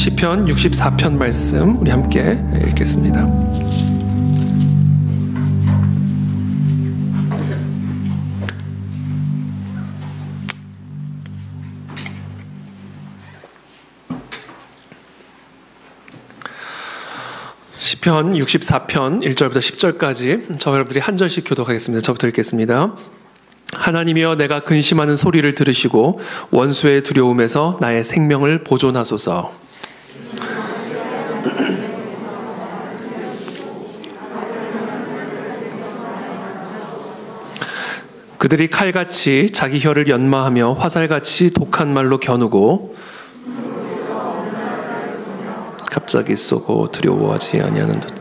시편 64편 말씀 우리 함께 읽겠습니다. 시편 64편 1절부터 10절까지 저와 여러분들이 한 절씩 교독하겠습니다. 저부터 읽겠습니다. 하나님이여, 내가 근심하는 소리를 들으시고 원수의 두려움에서 나의 생명을 보존하소서. 그들이 칼같이 자기 혀를 연마하며 화살같이 독한 말로 겨누고 갑자기 쏘고 두려워하지 아니하는 듯.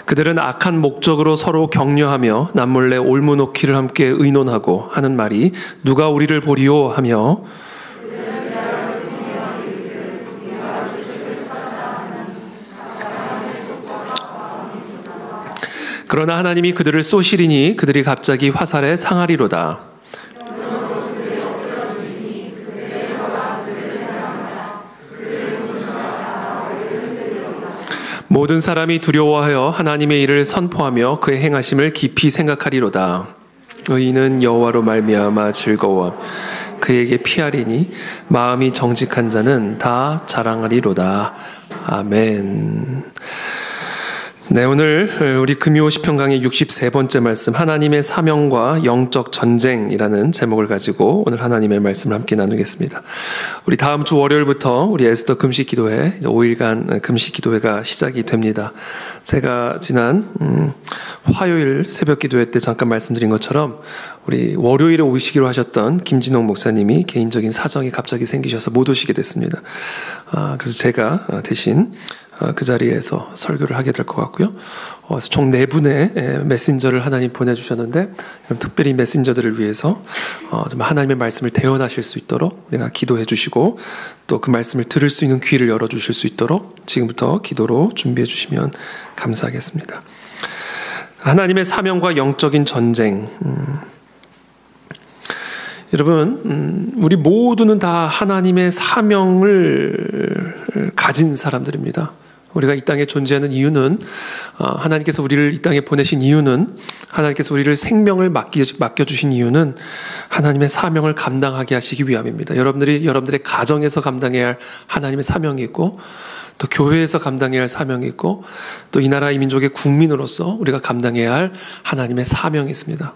그들은 악한 목적으로 서로 격려하며 남몰래 올무놓기를 함께 의논하고 하는 말이 누가 우리를 보리오 하며 그러나 하나님이 그들을 쏘시리니 그들이 갑자기 화살에 상하리로다. 모든 사람이 두려워하여 하나님의 일을 선포하며 그의 행하심을 깊이 생각하리로다. 의인은 여호와로 말미암아 즐거워 그에게 피하리니 마음이 정직한 자는 다 자랑하리로다. 아멘. 네, 오늘 우리 금요 시편 강의 63번째 말씀, 하나님의 사명과 영적 전쟁이라는 제목을 가지고 오늘 하나님의 말씀을 함께 나누겠습니다. 우리 다음 주 월요일부터 우리 에스더 금식 기도회 5일간 금식 기도회가 시작이 됩니다. 제가 지난 화요일 새벽 기도회 때 잠깐 말씀드린 것처럼 우리 월요일에 오시기로 하셨던 김진홍 목사님이 개인적인 사정이 갑자기 생기셔서 못 오시게 됐습니다. 그래서 제가 대신 그 자리에서 설교를 하게 될 것 같고요. 총 4분의 메신저를 하나님 보내주셨는데 특별히 메신저들을 위해서 좀 하나님의 말씀을 대언하실 수 있도록 우리가 기도해 주시고 또 그 말씀을 들을 수 있는 귀를 열어주실 수 있도록 지금부터 기도로 준비해 주시면 감사하겠습니다. 하나님의 사명과 영적인 전쟁. 여러분, 우리 모두는 다 하나님의 사명을 가진 사람들입니다. 우리가 이 땅에 존재하는 이유는, 하나님께서 우리를 이 땅에 보내신 이유는, 하나님께서 우리를 생명을 맡겨주신 이유는 하나님의 사명을 감당하게 하시기 위함입니다. 여러분들의 가정에서 감당해야 할 하나님의 사명이 있고, 또 교회에서 감당해야 할 사명이 있고, 또 이 나라 이 민족의 국민으로서 우리가 감당해야 할 하나님의 사명이 있습니다.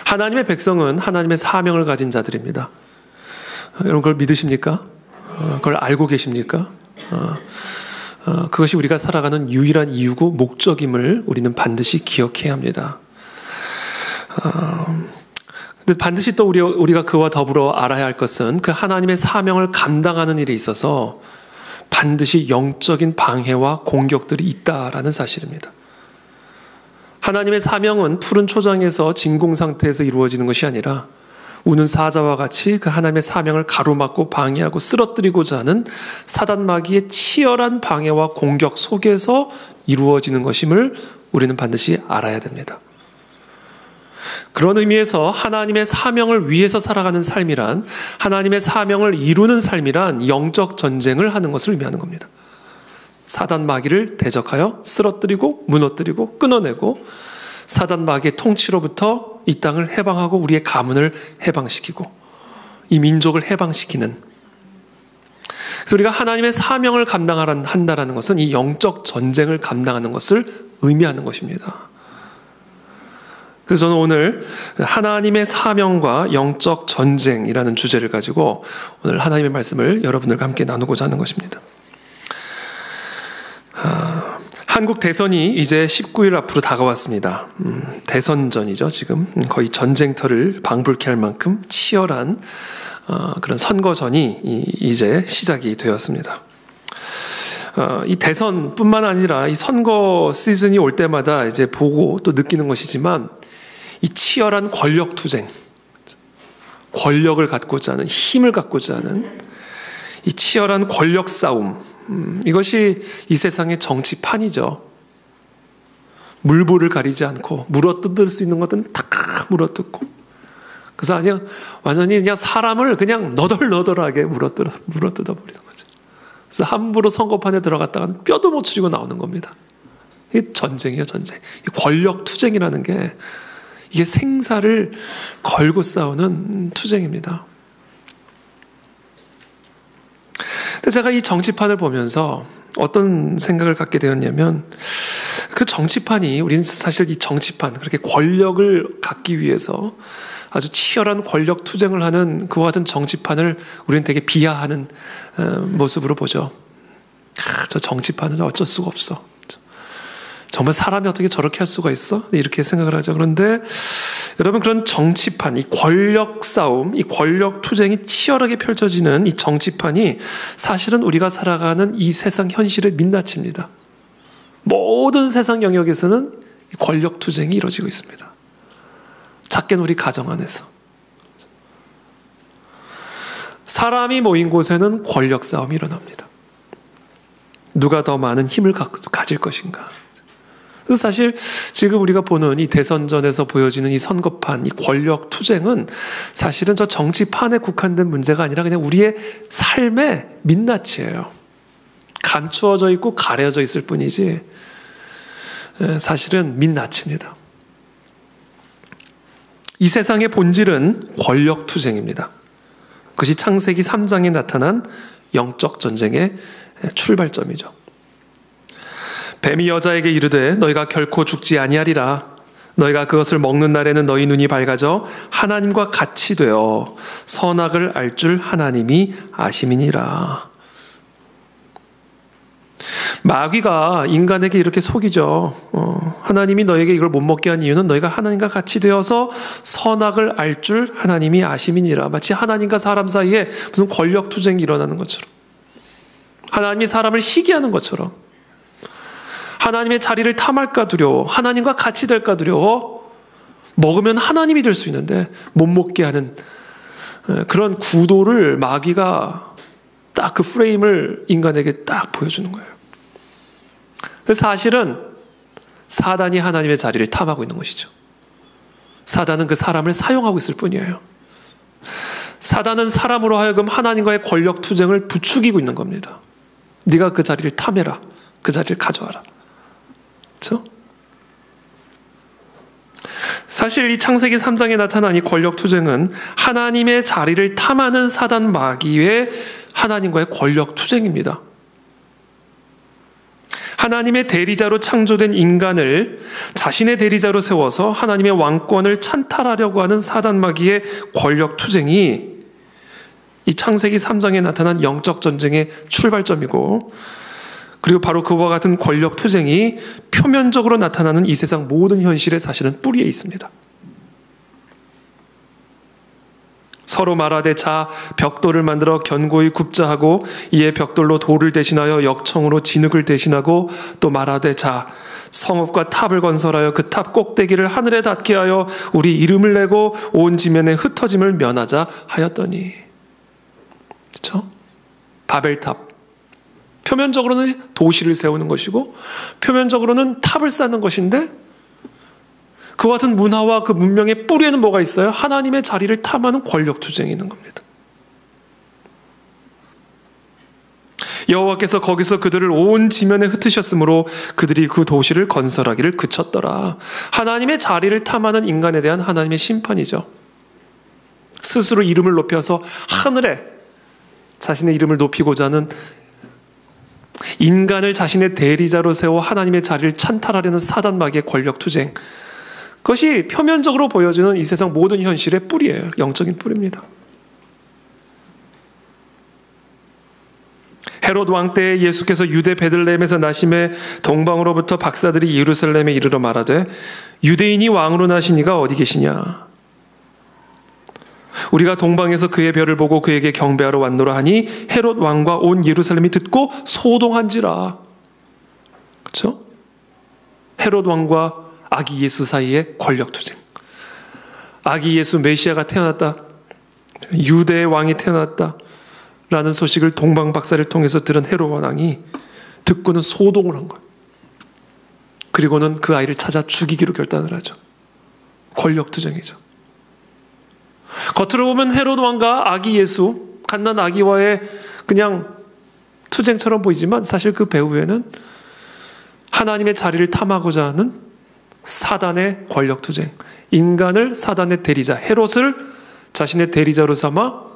하나님의 백성은 하나님의 사명을 가진 자들입니다. 여러분 그걸 믿으십니까? 그걸 알고 계십니까? 그것이 우리가 살아가는 유일한 이유고 목적임을 우리는 반드시 기억해야 합니다. 근데 반드시 또 우리가 그와 더불어 알아야 할 것은 그 하나님의 사명을 감당하는 일에 있어서 반드시 영적인 방해와 공격들이 있다라는 사실입니다. 하나님의 사명은 푸른 초장에서 진공 상태에서 이루어지는 것이 아니라 우는 사자와 같이 그 하나님의 사명을 가로막고 방해하고 쓰러뜨리고자 하는 사단 마귀의 치열한 방해와 공격 속에서 이루어지는 것임을 우리는 반드시 알아야 됩니다. 그런 의미에서 하나님의 사명을 위해서 살아가는 삶이란, 하나님의 사명을 이루는 삶이란 영적 전쟁을 하는 것을 의미하는 겁니다. 사단 마귀를 대적하여 쓰러뜨리고 무너뜨리고 끊어내고 사단 마귀의 통치로부터 이 땅을 해방하고 우리의 가문을 해방시키고 이 민족을 해방시키는, 그래서 우리가 하나님의 사명을 감당한다는 것은 이 영적 전쟁을 감당하는 것을 의미하는 것입니다. 그래서 저는 오늘 하나님의 사명과 영적 전쟁이라는 주제를 가지고 오늘 하나님의 말씀을 여러분들과 함께 나누고자 하는 것입니다. 한국 대선이 이제 19일 앞으로 다가왔습니다. 대선전이죠. 지금 거의 전쟁터를 방불케 할 만큼 치열한 그런 선거전이 이제 시작이 되었습니다. 이 대선뿐만 아니라 이 선거 시즌이 올 때마다 이제 보고 또 느끼는 것이지만 이 치열한 권력 투쟁, 권력을 갖고자 하는, 힘을 갖고자 하는 이 치열한 권력 싸움, 이것이 이 세상의 정치판이죠. 물불을 가리지 않고 물어뜯을 수 있는 것은 다 물어뜯고, 그래서 그냥 완전히 그냥 사람을 그냥 너덜너덜하게 물어뜯어 버리는 거죠. 그래서 함부로 선거판에 들어갔다가는 뼈도 못 추리고 나오는 겁니다. 이게 전쟁이에요, 전쟁. 권력 투쟁이라는 게 이게 생사를 걸고 싸우는 투쟁입니다. 근데 제가 이 정치판을 보면서 어떤 생각을 갖게 되었냐면, 그 정치판이, 우리는 사실 이 정치판, 그렇게 권력을 갖기 위해서 아주 치열한 권력 투쟁을 하는 그와 같은 정치판을 우리는 되게 비하하는 모습으로 보죠. 저 정치판은 어쩔 수가 없어. 정말 사람이 어떻게 저렇게 할 수가 있어? 이렇게 생각을 하죠. 그런데 여러분, 그런 정치판, 이 권력 싸움, 이 권력 투쟁이 치열하게 펼쳐지는 이 정치판이 사실은 우리가 살아가는 이 세상 현실의 민낯입니다. 모든 세상 영역에서는 권력 투쟁이 이루어지고 있습니다. 작게는 우리 가정 안에서. 사람이 모인 곳에는 권력 싸움이 일어납니다. 누가 더 많은 힘을 가질 것인가. 그래서 사실 지금 우리가 보는 이 대선전에서 보여지는 이 선거판, 이 권력 투쟁은 사실은 저 정치판에 국한된 문제가 아니라 그냥 우리의 삶의 민낯이에요. 감추어져 있고 가려져 있을 뿐이지 사실은 민낯입니다. 이 세상의 본질은 권력 투쟁입니다. 그것이 창세기 3장에 나타난 영적 전쟁의 출발점이죠. 뱀이 여자에게 이르되 너희가 결코 죽지 아니하리라. 너희가 그것을 먹는 날에는 너희 눈이 밝아져 하나님과 같이 되어 선악을 알 줄 하나님이 아심이니라. 마귀가 인간에게 이렇게 속이죠. 하나님이 너에게 이걸 못 먹게 한 이유는 너희가 하나님과 같이 되어서 선악을 알 줄 하나님이 아심이니라. 마치 하나님과 사람 사이에 무슨 권력 투쟁이 일어나는 것처럼, 하나님이 사람을 시기하는 것처럼, 하나님의 자리를 탐할까 두려워, 하나님과 같이 될까 두려워, 먹으면 하나님이 될 수 있는데 못 먹게 하는 그런 구도를 마귀가 딱 그 프레임을 인간에게 딱 보여주는 거예요. 사실은 사단이 하나님의 자리를 탐하고 있는 것이죠. 사단은 그 사람을 사용하고 있을 뿐이에요. 사단은 사람으로 하여금 하나님과의 권력 투쟁을 부추기고 있는 겁니다. 네가 그 자리를 탐해라. 그 자리를 가져와라. 그렇죠? 사실 이 창세기 3장에 나타난 이 권력 투쟁은 하나님의 자리를 탐하는 사단 마귀의 하나님과의 권력 투쟁입니다. 하나님의 대리자로 창조된 인간을 자신의 대리자로 세워서 하나님의 왕권을 찬탈하려고 하는 사단 마귀의 권력 투쟁이 이 창세기 3장에 나타난 영적 전쟁의 출발점이고, 그리고 바로 그와 같은 권력 투쟁이 표면적으로 나타나는 이 세상 모든 현실의 사실은 뿌리에 있습니다. 서로 말하되 자 벽돌을 만들어 견고히 굽자 하고 이에 벽돌로 돌을 대신하여 역청으로 진흙을 대신하고 또 말하되 자 성읍과 탑을 건설하여 그 탑 꼭대기를 하늘에 닿게 하여 우리 이름을 내고 온 지면에 흩어짐을 면하자 하였더니. 그렇죠? 바벨탑. 표면적으로는 도시를 세우는 것이고 표면적으로는 탑을 쌓는 것인데, 그와 같은 문화와 그 문명의 뿌리에는 뭐가 있어요? 하나님의 자리를 탐하는 권력 투쟁이 있는 겁니다. 여호와께서 거기서 그들을 온 지면에 흩으셨으므로 그들이 그 도시를 건설하기를 그쳤더라. 하나님의 자리를 탐하는 인간에 대한 하나님의 심판이죠. 스스로 이름을 높여서 하늘에 자신의 이름을 높이고자 하는, 인간을 자신의 대리자로 세워 하나님의 자리를 찬탈하려는 사단 마귀의 권력 투쟁, 그것이 표면적으로 보여지는 이 세상 모든 현실의 뿌리예요. 영적인 뿌리입니다. 헤롯 왕 때에 예수께서 유대 베들레헴에서 나심에 동방으로부터 박사들이 예루살렘에 이르러 말하되 유대인이 왕으로 나신 이가 어디 계시냐? 우리가 동방에서 그의 별을 보고 그에게 경배하러 왔노라 하니 헤롯 왕과 온 예루살렘이 듣고 소동한지라. 그렇죠? 헤롯 왕과 아기 예수 사이의 권력 투쟁. 아기 예수 메시아가 태어났다. 유대의 왕이 태어났다. 라는 소식을 동방 박사를 통해서 들은 헤롯 왕이 듣고는 소동을 한 거예요. 그리고는 그 아이를 찾아 죽이기로 결단을 하죠. 권력 투쟁이죠. 겉으로 보면 헤롯 왕과 아기 예수, 갓난 아기와의 그냥 투쟁처럼 보이지만 사실 그 배후에는 하나님의 자리를 탐하고자 하는 사단의 권력 투쟁, 인간을 사단의 대리자, 헤롯을 자신의 대리자로 삼아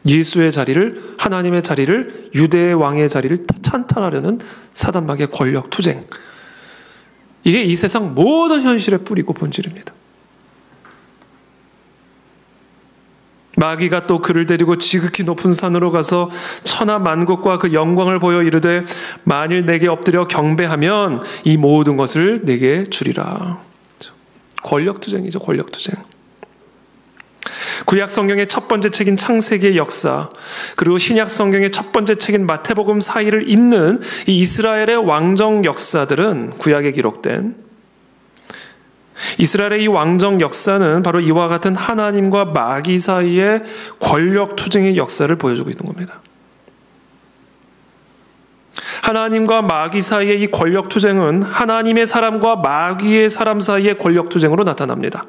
예수의 자리를, 하나님의 자리를, 유대의 왕의 자리를 찬탈하려는 사단마귀의 권력 투쟁. 이게 이 세상 모든 현실의 뿌리고 본질입니다. 마귀가 또 그를 데리고 지극히 높은 산으로 가서 천하 만국과 그 영광을 보여 이르되 만일 내게 엎드려 경배하면 이 모든 것을 내게 주리라. 권력투쟁이죠. 권력투쟁. 구약 성경의 첫 번째 책인 창세기의 역사, 그리고 신약 성경의 첫 번째 책인 마태복음 사이를 잇는 이 이스라엘의 왕정 역사들은, 구약에 기록된 이스라엘의 이 왕정 역사는 바로 이와 같은 하나님과 마귀 사이의 권력 투쟁의 역사를 보여주고 있는 겁니다. 하나님과 마귀 사이의 이 권력 투쟁은 하나님의 사람과 마귀의 사람 사이의 권력 투쟁으로 나타납니다.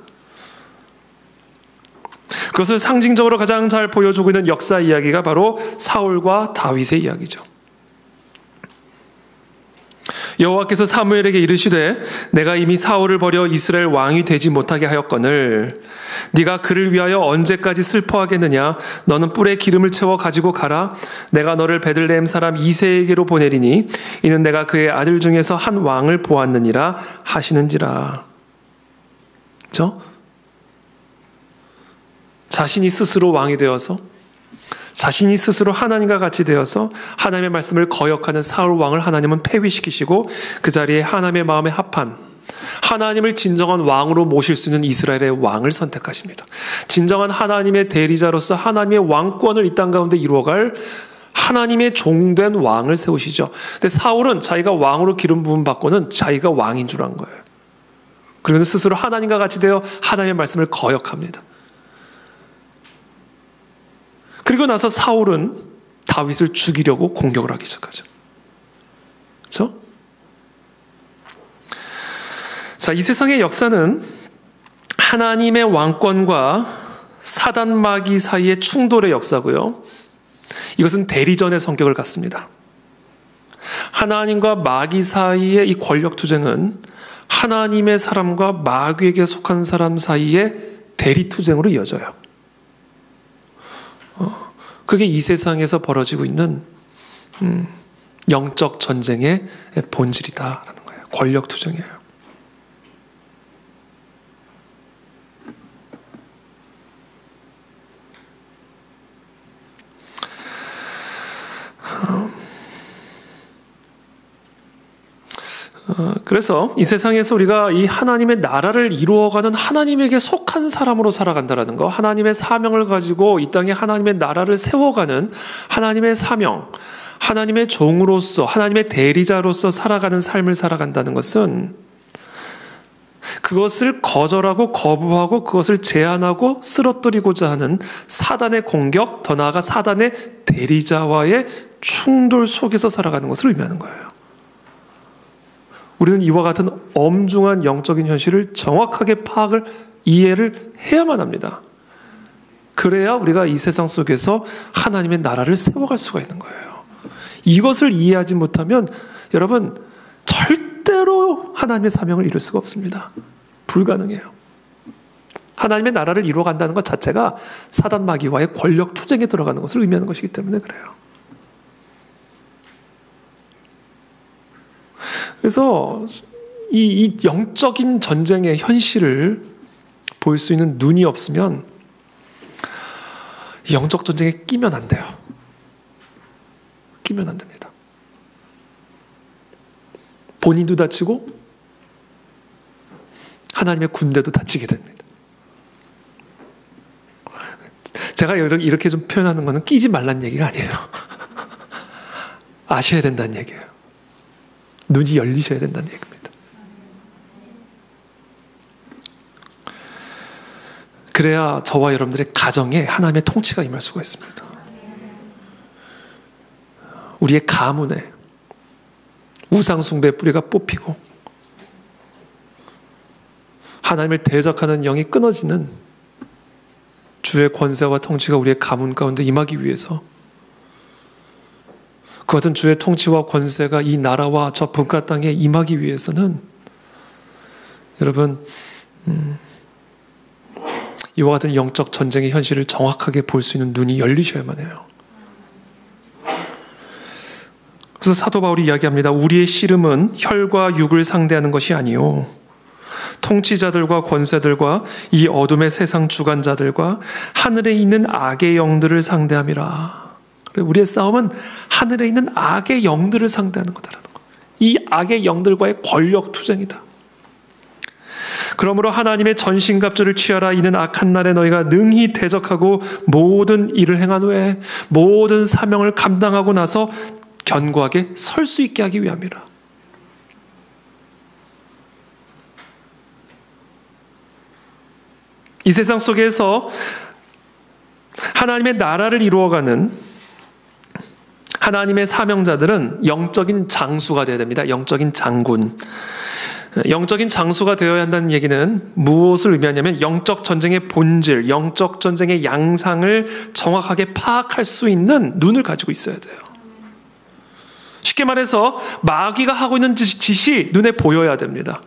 그것을 상징적으로 가장 잘 보여주고 있는 역사 이야기가 바로 사울과 다윗의 이야기죠. 여호와께서 사무엘에게 이르시되 내가 이미 사울을 버려 이스라엘 왕이 되지 못하게 하였거늘 네가 그를 위하여 언제까지 슬퍼하겠느냐. 너는 뿔에 기름을 채워 가지고 가라. 내가 너를 베들레헴 사람 이새에게로 보내리니 이는 내가 그의 아들 중에서 한 왕을 보았느니라 하시는지라. 그렇죠? 자신이 스스로 왕이 되어서, 자신이 스스로 하나님과 같이 되어서 하나님의 말씀을 거역하는 사울 왕을 하나님은 폐위시키시고 그 자리에 하나님의 마음에 합한, 하나님을 진정한 왕으로 모실 수 있는 이스라엘의 왕을 선택하십니다. 진정한 하나님의 대리자로서 하나님의 왕권을 이 땅 가운데 이루어갈 하나님의 종된 왕을 세우시죠. 근데 사울은 자기가 왕으로 기름 부음 받고는 자기가 왕인 줄 안 거예요. 그래서 스스로 하나님과 같이 되어 하나님의 말씀을 거역합니다. 그리고 나서 사울은 다윗을 죽이려고 공격을 하기 시작하죠. 그렇죠? 자, 이 세상의 역사는 하나님의 왕권과 사단 마귀 사이의 충돌의 역사고요. 이것은 대리전의 성격을 갖습니다. 하나님과 마귀 사이의 이 권력 투쟁은 하나님의 사람과 마귀에게 속한 사람 사이의 대리 투쟁으로 이어져요. 그게 이 세상에서 벌어지고 있는 영적 전쟁의 본질이다라는 거예요. 권력 투쟁이에요. 그래서 이 세상에서 우리가 이 하나님의 나라를 이루어가는 하나님에게 속한 사람으로 살아간다라는 거, 하나님의 사명을 가지고 이 땅에 하나님의 나라를 세워가는 하나님의 사명, 하나님의 종으로서, 하나님의 대리자로서 살아가는 삶을 살아간다는 것은 그것을 거절하고 거부하고 그것을 제한하고 쓰러뜨리고자 하는 사단의 공격, 더 나아가 사단의 대리자와의 충돌 속에서 살아가는 것을 의미하는 거예요. 우리는 이와 같은 엄중한 영적인 현실을 정확하게 파악을, 이해를 해야만 합니다. 그래야 우리가 이 세상 속에서 하나님의 나라를 세워갈 수가 있는 거예요. 이것을 이해하지 못하면 여러분 절대로 하나님의 사명을 이룰 수가 없습니다. 불가능해요. 하나님의 나라를 이루어간다는 것 자체가 사단 마귀와의 권력 투쟁에 들어가는 것을 의미하는 것이기 때문에 그래요. 그래서 이 영적인 전쟁의 현실을 볼 수 있는 눈이 없으면 이 영적 전쟁에 끼면 안 돼요. 끼면 안 됩니다. 본인도 다치고 하나님의 군대도 다치게 됩니다. 제가 이렇게 좀 표현하는 것은 끼지 말란 얘기가 아니에요. 아셔야 된다는 얘기예요. 눈이 열리셔야 된다는 얘기입니다. 그래야 저와 여러분들의 가정에 하나님의 통치가 임할 수가 있습니다. 우리의 가문에 우상숭배의 뿌리가 뽑히고 하나님을 대적하는 영이 끊어지는 주의 권세와 통치가 우리의 가문 가운데 임하기 위해서 그와 같은 주의 통치와 권세가 이 나라와 저 분가 땅에 임하기 위해서는 여러분 이와 같은 영적 전쟁의 현실을 정확하게 볼 수 있는 눈이 열리셔야만 해요. 그래서 사도 바울이 이야기합니다. 우리의 씨름은 혈과 육을 상대하는 것이 아니요 통치자들과 권세들과 이 어둠의 세상 주관자들과 하늘에 있는 악의 영들을 상대함이라. 우리의 싸움은 하늘에 있는 악의 영들을 상대하는 거다라는 거. 이 악의 영들과의 권력 투쟁이다. 그러므로 하나님의 전신갑주를 취하라. 이는 악한 날에 너희가 능히 대적하고 모든 일을 행한 후에 모든 사명을 감당하고 나서 견고하게 설 수 있게 하기 위함이라. 이 세상 속에서 하나님의 나라를 이루어가는 하나님의 사명자들은 영적인 장수가 되어야 됩니다. 영적인 장군. 영적인 장수가 되어야 한다는 얘기는 무엇을 의미하냐면 영적 전쟁의 본질, 영적 전쟁의 양상을 정확하게 파악할 수 있는 눈을 가지고 있어야 돼요. 쉽게 말해서 마귀가 하고 있는 짓이 눈에 보여야 됩니다.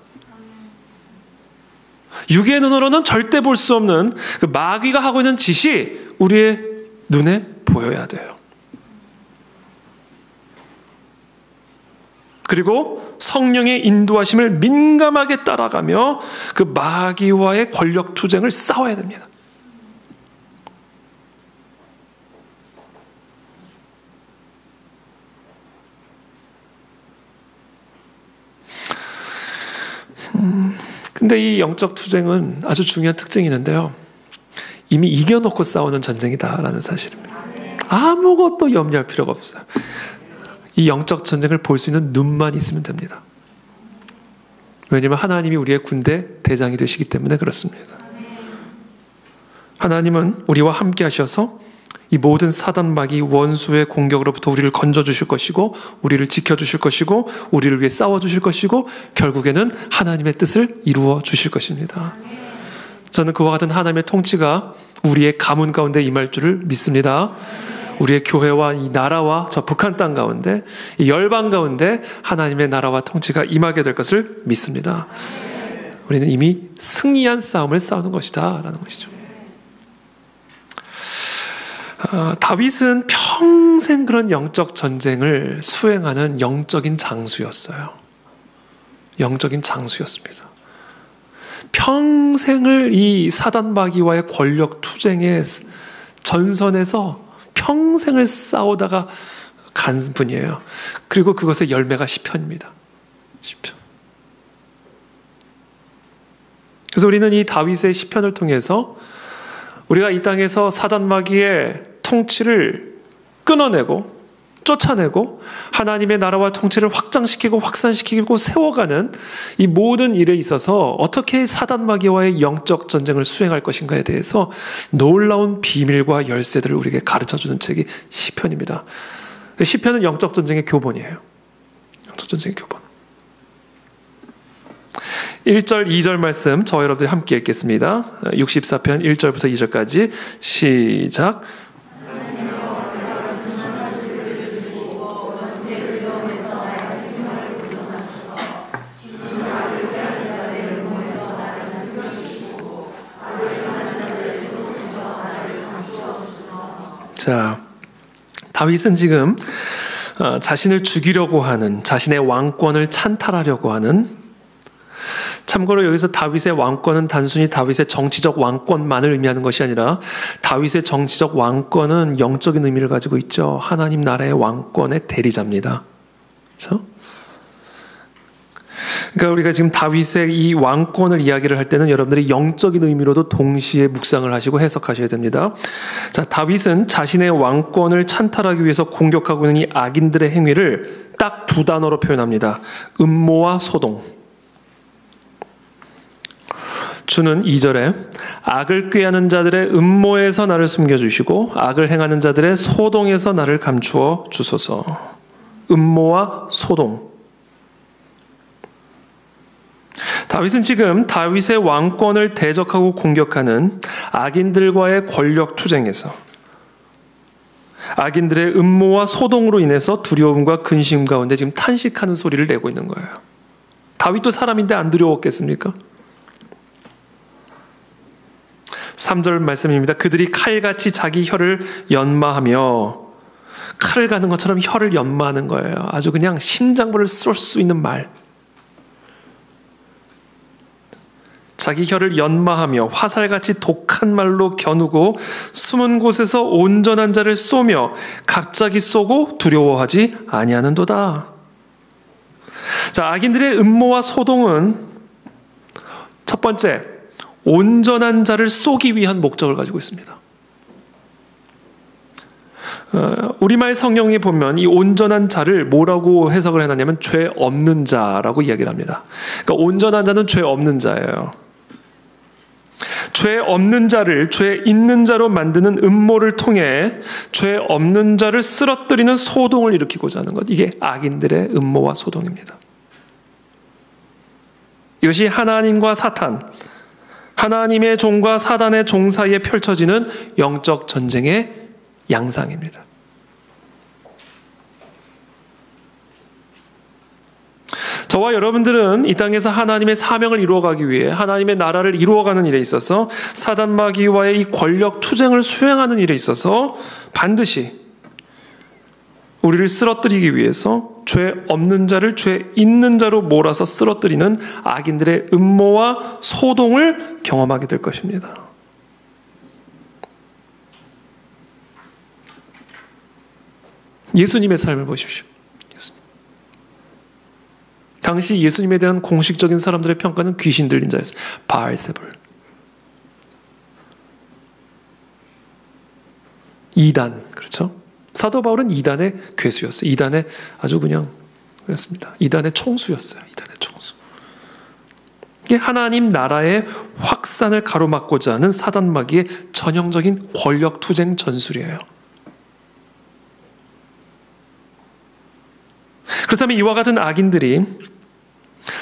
육의 눈으로는 절대 볼 수 없는 그 마귀가 하고 있는 짓이 우리의 눈에 보여야 돼요. 그리고 성령의 인도하심을 민감하게 따라가며 그 마귀와의 권력 투쟁을 싸워야 됩니다. 근데 이 영적 투쟁은 아주 중요한 특징이 있는데요. 이미 이겨놓고 싸우는 전쟁이다라는 사실입니다. 아무것도 염려할 필요가 없어요. 이 영적 전쟁을 볼 수 있는 눈만 있으면 됩니다. 왜냐하면 하나님이 우리의 군대 대장이 되시기 때문에 그렇습니다. 하나님은 우리와 함께 하셔서 이 모든 사단 마귀 원수의 공격으로부터 우리를 건져주실 것이고 우리를 지켜주실 것이고 우리를 위해 싸워주실 것이고 결국에는 하나님의 뜻을 이루어 주실 것입니다. 저는 그와 같은 하나님의 통치가 우리의 가문 가운데 임할 줄을 믿습니다. 우리의 교회와 이 나라와 저 북한 땅 가운데 이 열방 가운데 하나님의 나라와 통치가 임하게 될 것을 믿습니다. 우리는 이미 승리한 싸움을 싸우는 것이다 라는 것이죠. 다윗은 평생 그런 영적 전쟁을 수행하는 영적인 장수였어요. 영적인 장수였습니다. 평생을 이 사단 마귀와의 권력 투쟁의 전선에서 평생을 싸우다가 간 분이에요. 그리고 그것의 열매가 시편입니다. 시편. 그래서 우리는 이 다윗의 시편을 통해서 우리가 이 땅에서 사단 마귀의 통치를 끊어내고 쫓아내고 하나님의 나라와 통치를 확장시키고 확산시키고 세워가는 이 모든 일에 있어서 어떻게 사단 마귀와의 영적 전쟁을 수행할 것인가에 대해서 놀라운 비밀과 열쇠들을 우리에게 가르쳐주는 책이 시편입니다. 시편은 영적 전쟁의 교본이에요. 영적 전쟁의 교본. 1절, 2절 말씀 저와 여러분들이 함께 읽겠습니다. 64편 1절부터 2절까지 시작. 자, 다윗은 지금 자신을 죽이려고 하는, 자신의 왕권을 찬탈하려고 하는, 참고로 여기서 다윗의 왕권은 단순히 다윗의 정치적 왕권만을 의미하는 것이 아니라 다윗의 정치적 왕권은 영적인 의미를 가지고 있죠. 하나님 나라의 왕권의 대리자입니다. 그렇죠? 그러니까 우리가 지금 다윗의 이 왕권을 이야기를 할 때는 여러분들이 영적인 의미로도 동시에 묵상을 하시고 해석하셔야 됩니다. 자, 다윗은 자신의 왕권을 찬탈하기 위해서 공격하고 있는 이 악인들의 행위를 딱 두 단어로 표현합니다. 음모와 소동. 주는 2절에 악을 꾀하는 자들의 음모에서 나를 숨겨주시고 악을 행하는 자들의 소동에서 나를 감추어 주소서. 음모와 소동. 다윗은 지금 다윗의 왕권을 대적하고 공격하는 악인들과의 권력 투쟁에서 악인들의 음모와 소동으로 인해서 두려움과 근심 가운데 지금 탄식하는 소리를 내고 있는 거예요. 다윗도 사람인데 안 두려웠겠습니까? 3절 말씀입니다. 그들이 칼같이 자기 혀를 연마하며, 칼을 가는 것처럼 혀를 연마하는 거예요. 아주 그냥 심장부를 쏠 수 있는 말. 자기 혀를 연마하며 화살같이 독한 말로 겨누고 숨은 곳에서 온전한 자를 쏘며 갑자기 쏘고 두려워하지 아니하는도다. 자, 악인들의 음모와 소동은 첫 번째, 온전한 자를 쏘기 위한 목적을 가지고 있습니다. 우리말 성경에 보면 이 온전한 자를 뭐라고 해석을 해놨냐면 죄 없는 자라고 이야기를 합니다. 그러니까 온전한 자는 죄 없는 자예요. 죄 없는 자를 죄 있는 자로 만드는 음모를 통해 죄 없는 자를 쓰러뜨리는 소동을 일으키고자 하는 것. 이게 악인들의 음모와 소동입니다. 이것이 하나님과 사탄, 하나님의 종과 사단의 종 사이에 펼쳐지는 영적 전쟁의 양상입니다. 저와 여러분들은 이 땅에서 하나님의 사명을 이루어가기 위해 하나님의 나라를 이루어가는 일에 있어서 사단 마귀와의 이 권력 투쟁을 수행하는 일에 있어서 반드시 우리를 쓰러뜨리기 위해서 죄 없는 자를 죄 있는 자로 몰아서 쓰러뜨리는 악인들의 음모와 소동을 경험하게 될 것입니다. 예수님의 삶을 보십시오. 당시 예수님에 대한 공식적인 사람들의 평가는 귀신 들린 자였어요. 바알세불. 이단, 그렇죠? 사도 바울은 이단의 괴수였어요. 이단의 아주 그냥 그렇습니다. 이단의 총수였어요. 이단의 총수. 이게 하나님 나라의 확산을 가로막고자 하는 사단 마귀의 전형적인 권력 투쟁 전술이에요. 그렇다면 이와 같은 악인들이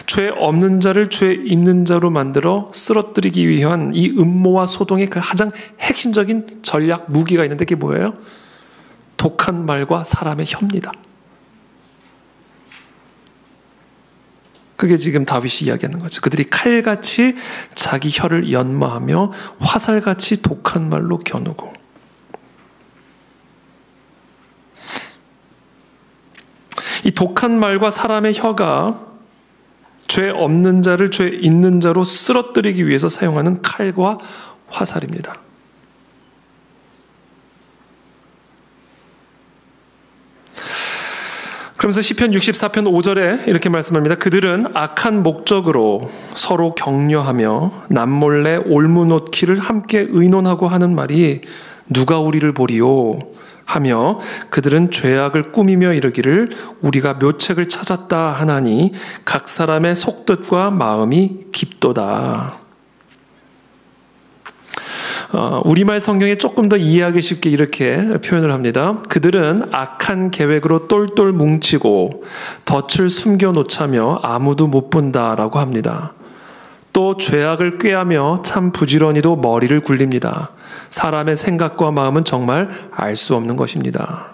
죄 없는 자를 죄 있는 자로 만들어 쓰러뜨리기 위한 이 음모와 소동의 그 가장 핵심적인 전략 무기가 있는데 그게 뭐예요? 독한 말과 사람의 혀입니다. 그게 지금 다윗이 이야기하는 거죠. 그들이 칼같이 자기 혀를 연마하며 화살같이 독한 말로 겨누고. 이 독한 말과 사람의 혀가 죄 없는 자를 죄 있는 자로 쓰러뜨리기 위해서 사용하는 칼과 화살입니다. 그러면서 시편 64편 5절에 이렇게 말씀합니다. 그들은 악한 목적으로 서로 격려하며 남몰래 올무놓기를 함께 의논하고 하는 말이 누가 우리를 보리요 하며 그들은 죄악을 꾸미며 이르기를 우리가 묘책을 찾았다 하나니 각 사람의 속뜻과 마음이 깊도다. 우리말 성경에 조금 더 이해하기 쉽게 이렇게 표현을 합니다. 그들은 악한 계획으로 똘똘 뭉치고 덫을 숨겨놓자며 아무도 못 본다라고 합니다. 또 죄악을 꾀하며 참 부지런히도 머리를 굴립니다. 사람의 생각과 마음은 정말 알 수 없는 것입니다.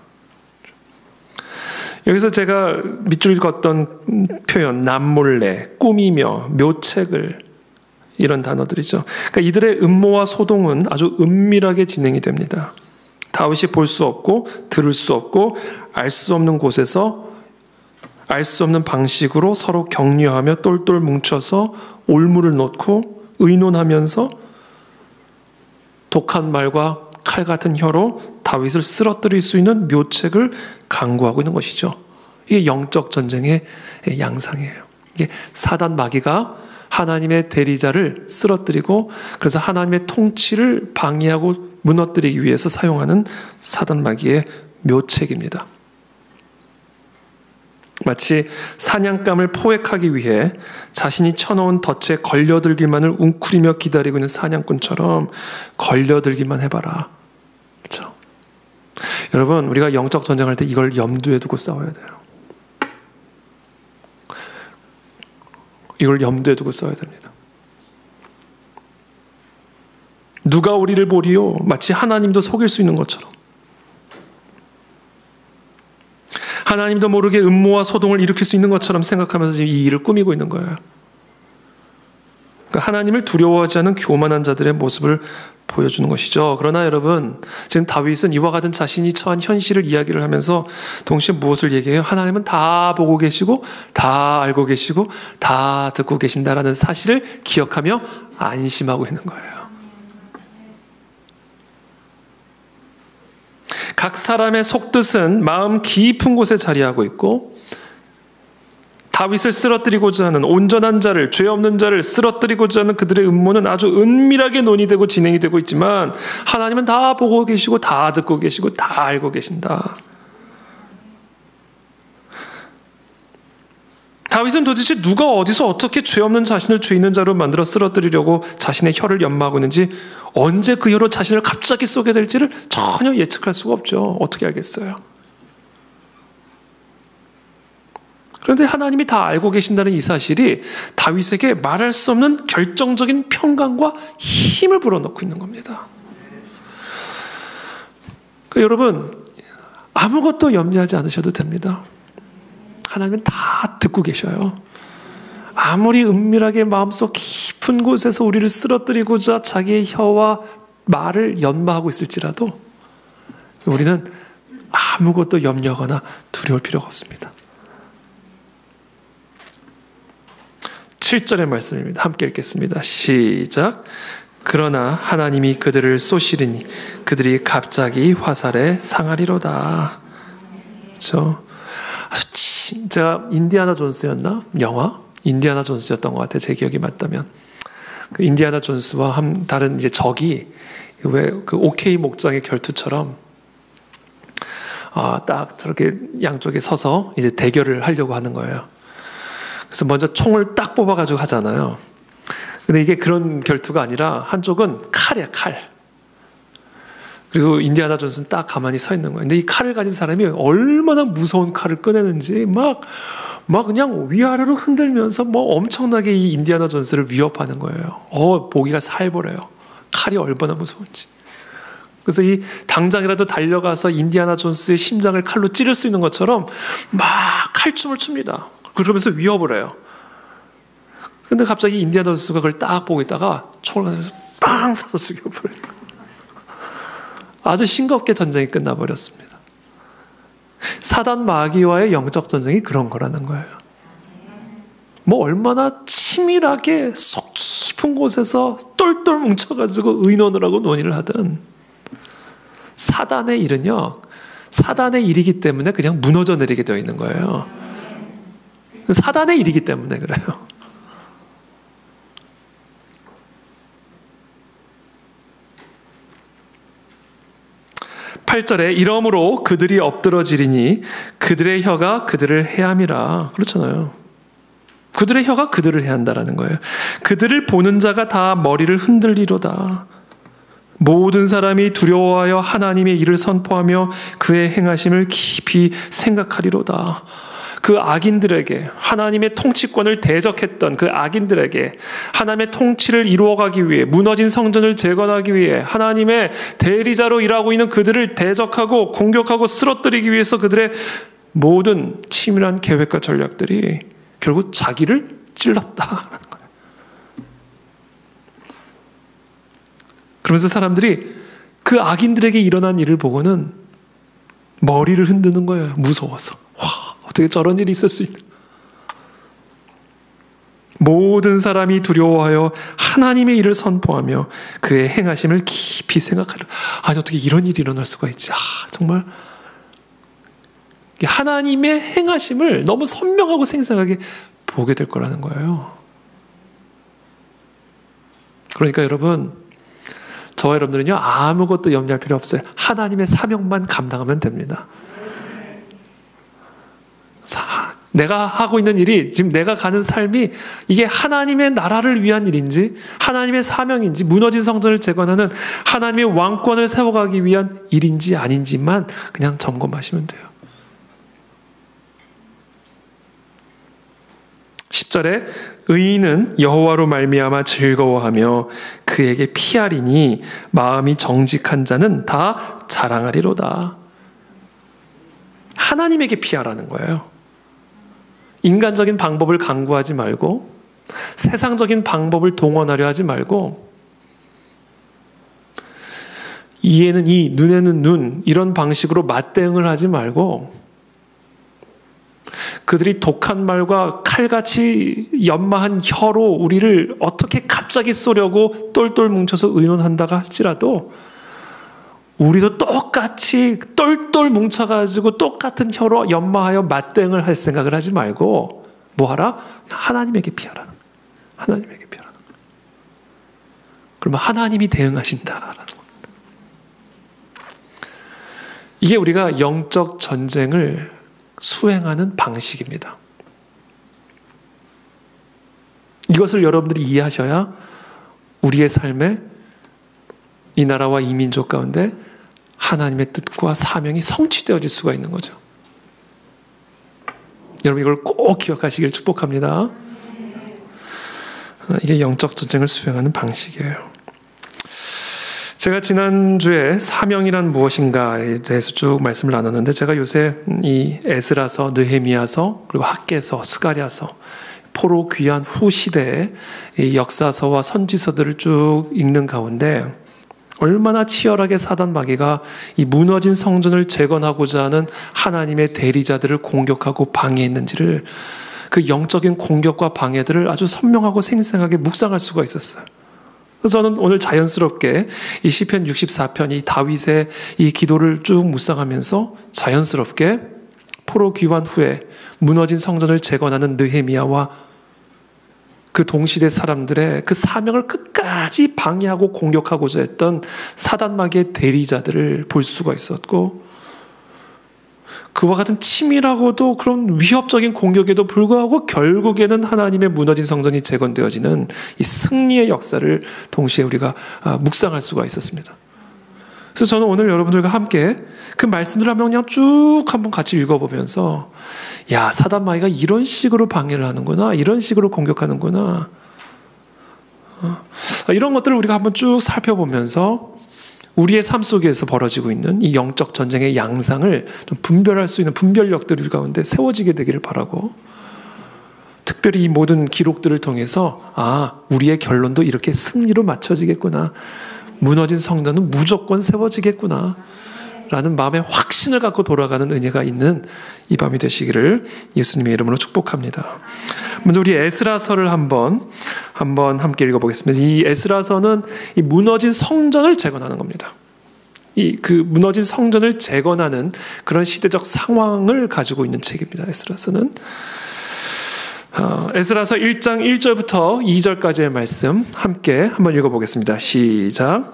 여기서 제가 밑줄 걷던 표현, 남몰래, 꾸미며, 묘책을, 이런 단어들이죠. 그러니까 이들의 음모와 소동은 아주 은밀하게 진행이 됩니다. 다윗이 볼 수 없고 들을 수 없고 알 수 없는 곳에서 알 수 없는 방식으로 서로 격려하며 똘똘 뭉쳐서 올무를 놓고 의논하면서 독한 말과 칼 같은 혀로 다윗을 쓰러뜨릴 수 있는 묘책을 강구하고 있는 것이죠. 이게 영적 전쟁의 양상이에요. 이게 사단 마귀가 하나님의 대리자를 쓰러뜨리고 그래서 하나님의 통치를 방해하고 무너뜨리기 위해서 사용하는 사단 마귀의 묘책입니다. 마치 사냥감을 포획하기 위해 자신이 쳐놓은 덫에 걸려들기만을 웅크리며 기다리고 있는 사냥꾼처럼 걸려들기만 해봐라. 그렇죠? 여러분, 우리가 영적 전쟁할 때 이걸 염두에 두고 싸워야 돼요. 이걸 염두에 두고 싸워야 됩니다. 누가 우리를 보리요? 마치 하나님도 속일 수 있는 것처럼. 하나님도 모르게 음모와 소동을 일으킬 수 있는 것처럼 생각하면서 지금 이 일을 꾸미고 있는 거예요. 그러니까 하나님을 두려워하지 않은 교만한 자들의 모습을 보여주는 것이죠. 그러나 여러분, 지금 다윗은 이와 같은 자신이 처한 현실을 이야기를 하면서 동시에 무엇을 얘기해요? 하나님은 다 보고 계시고 다 알고 계시고 다 듣고 계신다라는 사실을 기억하며 안심하고 있는 거예요. 각 사람의 속뜻은 마음 깊은 곳에 자리하고 있고, 다윗을 쓰러뜨리고자 하는 온전한 자를, 죄 없는 자를 쓰러뜨리고자 하는 그들의 음모는 아주 은밀하게 논의되고 진행이 되고 있지만 하나님은 다 보고 계시고 다 듣고 계시고 다 알고 계신다. 다윗은 도대체 누가 어디서 어떻게 죄 없는 자신을 죄 있는 자로 만들어 쓰러뜨리려고 자신의 혀를 연마하고 있는지, 언제 그 혀로 자신을 갑자기 쏘게 될지를 전혀 예측할 수가 없죠. 어떻게 알겠어요? 그런데 하나님이 다 알고 계신다는 이 사실이 다윗에게 말할 수 없는 결정적인 평강과 힘을 불어넣고 있는 겁니다. 그러니까 여러분, 아무것도 염려하지 않으셔도 됩니다. 하나님은 다 듣고 계셔요. 아무리 은밀하게 마음속 깊은 곳에서 우리를 쓰러뜨리고자 자기의 혀와 말을 연마하고 있을지라도 우리는 아무것도 염려하거나 두려울 필요가 없습니다. 7절의 말씀입니다. 함께 읽겠습니다. 시작. 그러나 하나님이 그들을 쏘시리니 그들이 갑자기 화살에 상하리로다. 그렇죠? 진짜 인디아나 존스였나? 영화? 인디아나 존스였던 것 같아요. 제 기억이 맞다면. 그 인디아나 존스와 다른 이제 적이 왜 그 오케이 목장의 결투처럼 딱 저렇게 양쪽에 서서 이제 대결을 하려고 하는 거예요. 그래서 먼저 총을 딱 뽑아가지고 하잖아요. 근데 이게 그런 결투가 아니라 한쪽은 칼이야, 칼. 그리고 인디아나 존스는 딱 가만히 서 있는 거예요. 근데 이 칼을 가진 사람이 얼마나 무서운 칼을 꺼내는지 막 그냥 위아래로 흔들면서 뭐 엄청나게 이 인디아나 존스를 위협하는 거예요. 보기가 살벌해요. 칼이 얼마나 무서운지. 그래서 이 당장이라도 달려가서 인디아나 존스의 심장을 칼로 찌를 수 있는 것처럼 막 칼춤을 춥니다. 그러면서 위협을 해요. 근데 갑자기 인디아나 존스가 그걸 딱 보고 있다가 총을 가지고 빵 쏴서 죽여버려요. 아주 싱겁게 전쟁이 끝나버렸습니다. 사단 마귀와의 영적 전쟁이 그런 거라는 거예요. 뭐 얼마나 치밀하게 속 깊은 곳에서 똘똘 뭉쳐가지고 의논을 하고 논의를 하든 사단의 일은요, 사단의 일이기 때문에 그냥 무너져 내리게 되어 있는 거예요. 사단의 일이기 때문에 그래요. (8절에) 이러므로 그들이 엎드러지리니 그들의 혀가 그들을 해함이라. 그렇잖아요. 그들의 혀가 그들을 해한다라는 거예요. 그들을 보는 자가 다 머리를 흔들리로다. 모든 사람이 두려워하여 하나님의 일을 선포하며 그의 행하심을 깊이 생각하리로다. 그 악인들에게, 하나님의 통치권을 대적했던 그 악인들에게 하나님의 통치를 이루어가기 위해, 무너진 성전을 재건하기 위해 하나님의 대리자로 일하고 있는 그들을 대적하고 공격하고 쓰러뜨리기 위해서 그들의 모든 치밀한 계획과 전략들이 결국 자기를 찔렀다라는 거예요. 그러면서 사람들이 그 악인들에게 일어난 일을 보고는 머리를 흔드는 거예요. 무서워서. 와, 어떻게 저런 일이 있을 수 있나? 모든 사람이 두려워하여 하나님의 일을 선포하며 그의 행하심을 깊이 생각하려. 아니, 어떻게 이런 일이 일어날 수가 있지? 정말 하나님의 행하심을 너무 선명하고 생생하게 보게 될 거라는 거예요. 그러니까 여러분, 저와 여러분들은요, 아무것도 염려할 필요 없어요. 하나님의 사명만 감당하면 됩니다. 내가 하고 있는 일이, 지금 내가 가는 삶이 이게 하나님의 나라를 위한 일인지 하나님의 사명인지, 무너진 성전을 재건하는 하나님의 왕권을 세워가기 위한 일인지 아닌지만 그냥 점검하시면 돼요. 10절에 의인은 여호와로 말미암아 즐거워하며 그에게 피하리니 마음이 정직한 자는 다 자랑하리로다. 하나님에게 피하라는 거예요. 인간적인 방법을 강구하지 말고 세상적인 방법을 동원하려 하지 말고 이에는 이, 눈에는 눈 이런 방식으로 맞대응을 하지 말고 그들이 독한 말과 칼같이 연마한 혀로 우리를 어떻게 갑자기 쏘려고 똘똘 뭉쳐서 의논한다가 할지라도 우리도 똑같이 똘똘 뭉쳐가지고 똑같은 혀로 연마하여 맞대응을 할 생각을 하지 말고 뭐하라? 하나님에게 피하라. 하나님에게 피하라. 그러면 하나님이 대응하신다라는 겁니다. 이게 우리가 영적 전쟁을 수행하는 방식입니다. 이것을 여러분들이 이해하셔야 우리의 삶에 이 나라와 이 민족 가운데 하나님의 뜻과 사명이 성취되어질 수가 있는 거죠. 여러분 이걸 꼭 기억하시길 축복합니다. 이게 영적 전쟁을 수행하는 방식이에요. 제가 지난주에 사명이란 무엇인가에 대해서 쭉 말씀을 나눴는데 제가 요새 이 에스라서, 느헤미야서, 그리고 학개서, 스가랴서 포로 귀환 후 시대의 이 역사서와 선지서들을 쭉 읽는 가운데 얼마나 치열하게 사단 마귀가 이 무너진 성전을 재건하고자 하는 하나님의 대리자들을 공격하고 방해했는지를 그 영적인 공격과 방해들을 아주 선명하고 생생하게 묵상할 수가 있었어요. 그래서 저는 오늘 자연스럽게 이 시편 64편 이 다윗의 이 기도를 쭉 묵상하면서 자연스럽게 포로 귀환 후에 무너진 성전을 재건하는 느헤미야와 그 동시대 사람들의 그 사명을 끝까지 방해하고 공격하고자 했던 사단 마귀의 대리자들을 볼 수가 있었고 그와 같은 치밀하고도 그런 위협적인 공격에도 불구하고 결국에는 하나님의 무너진 성전이 재건되어지는 이 승리의 역사를 동시에 우리가 묵상할 수가 있었습니다. 그래서 저는 오늘 여러분들과 함께 그 말씀들을 한번 그냥 쭉 한번 같이 읽어보면서 야, 사단 마귀가 이런 식으로 방해를 하는구나, 이런 식으로 공격하는구나, 이런 것들을 우리가 한번 쭉 살펴보면서 우리의 삶 속에서 벌어지고 있는 이 영적 전쟁의 양상을 좀 분별할 수 있는 분별력들이 우리 가운데 세워지게 되기를 바라고, 특별히 이 모든 기록들을 통해서 우리의 결론도 이렇게 승리로 맞춰지겠구나, 무너진 성전은 무조건 세워지겠구나 라는 마음의 확신을 갖고 돌아가는 은혜가 있는 이 밤이 되시기를 예수님의 이름으로 축복합니다. 먼저 우리 에스라서를 한번 함께 읽어보겠습니다. 이 에스라서는 이 무너진 성전을 재건하는 겁니다. 그 무너진 성전을 재건하는 그런 시대적 상황을 가지고 있는 책입니다. 에스라서는 에스라서 1장 1절부터 2절까지의 말씀 함께 한번 읽어보겠습니다. 시작.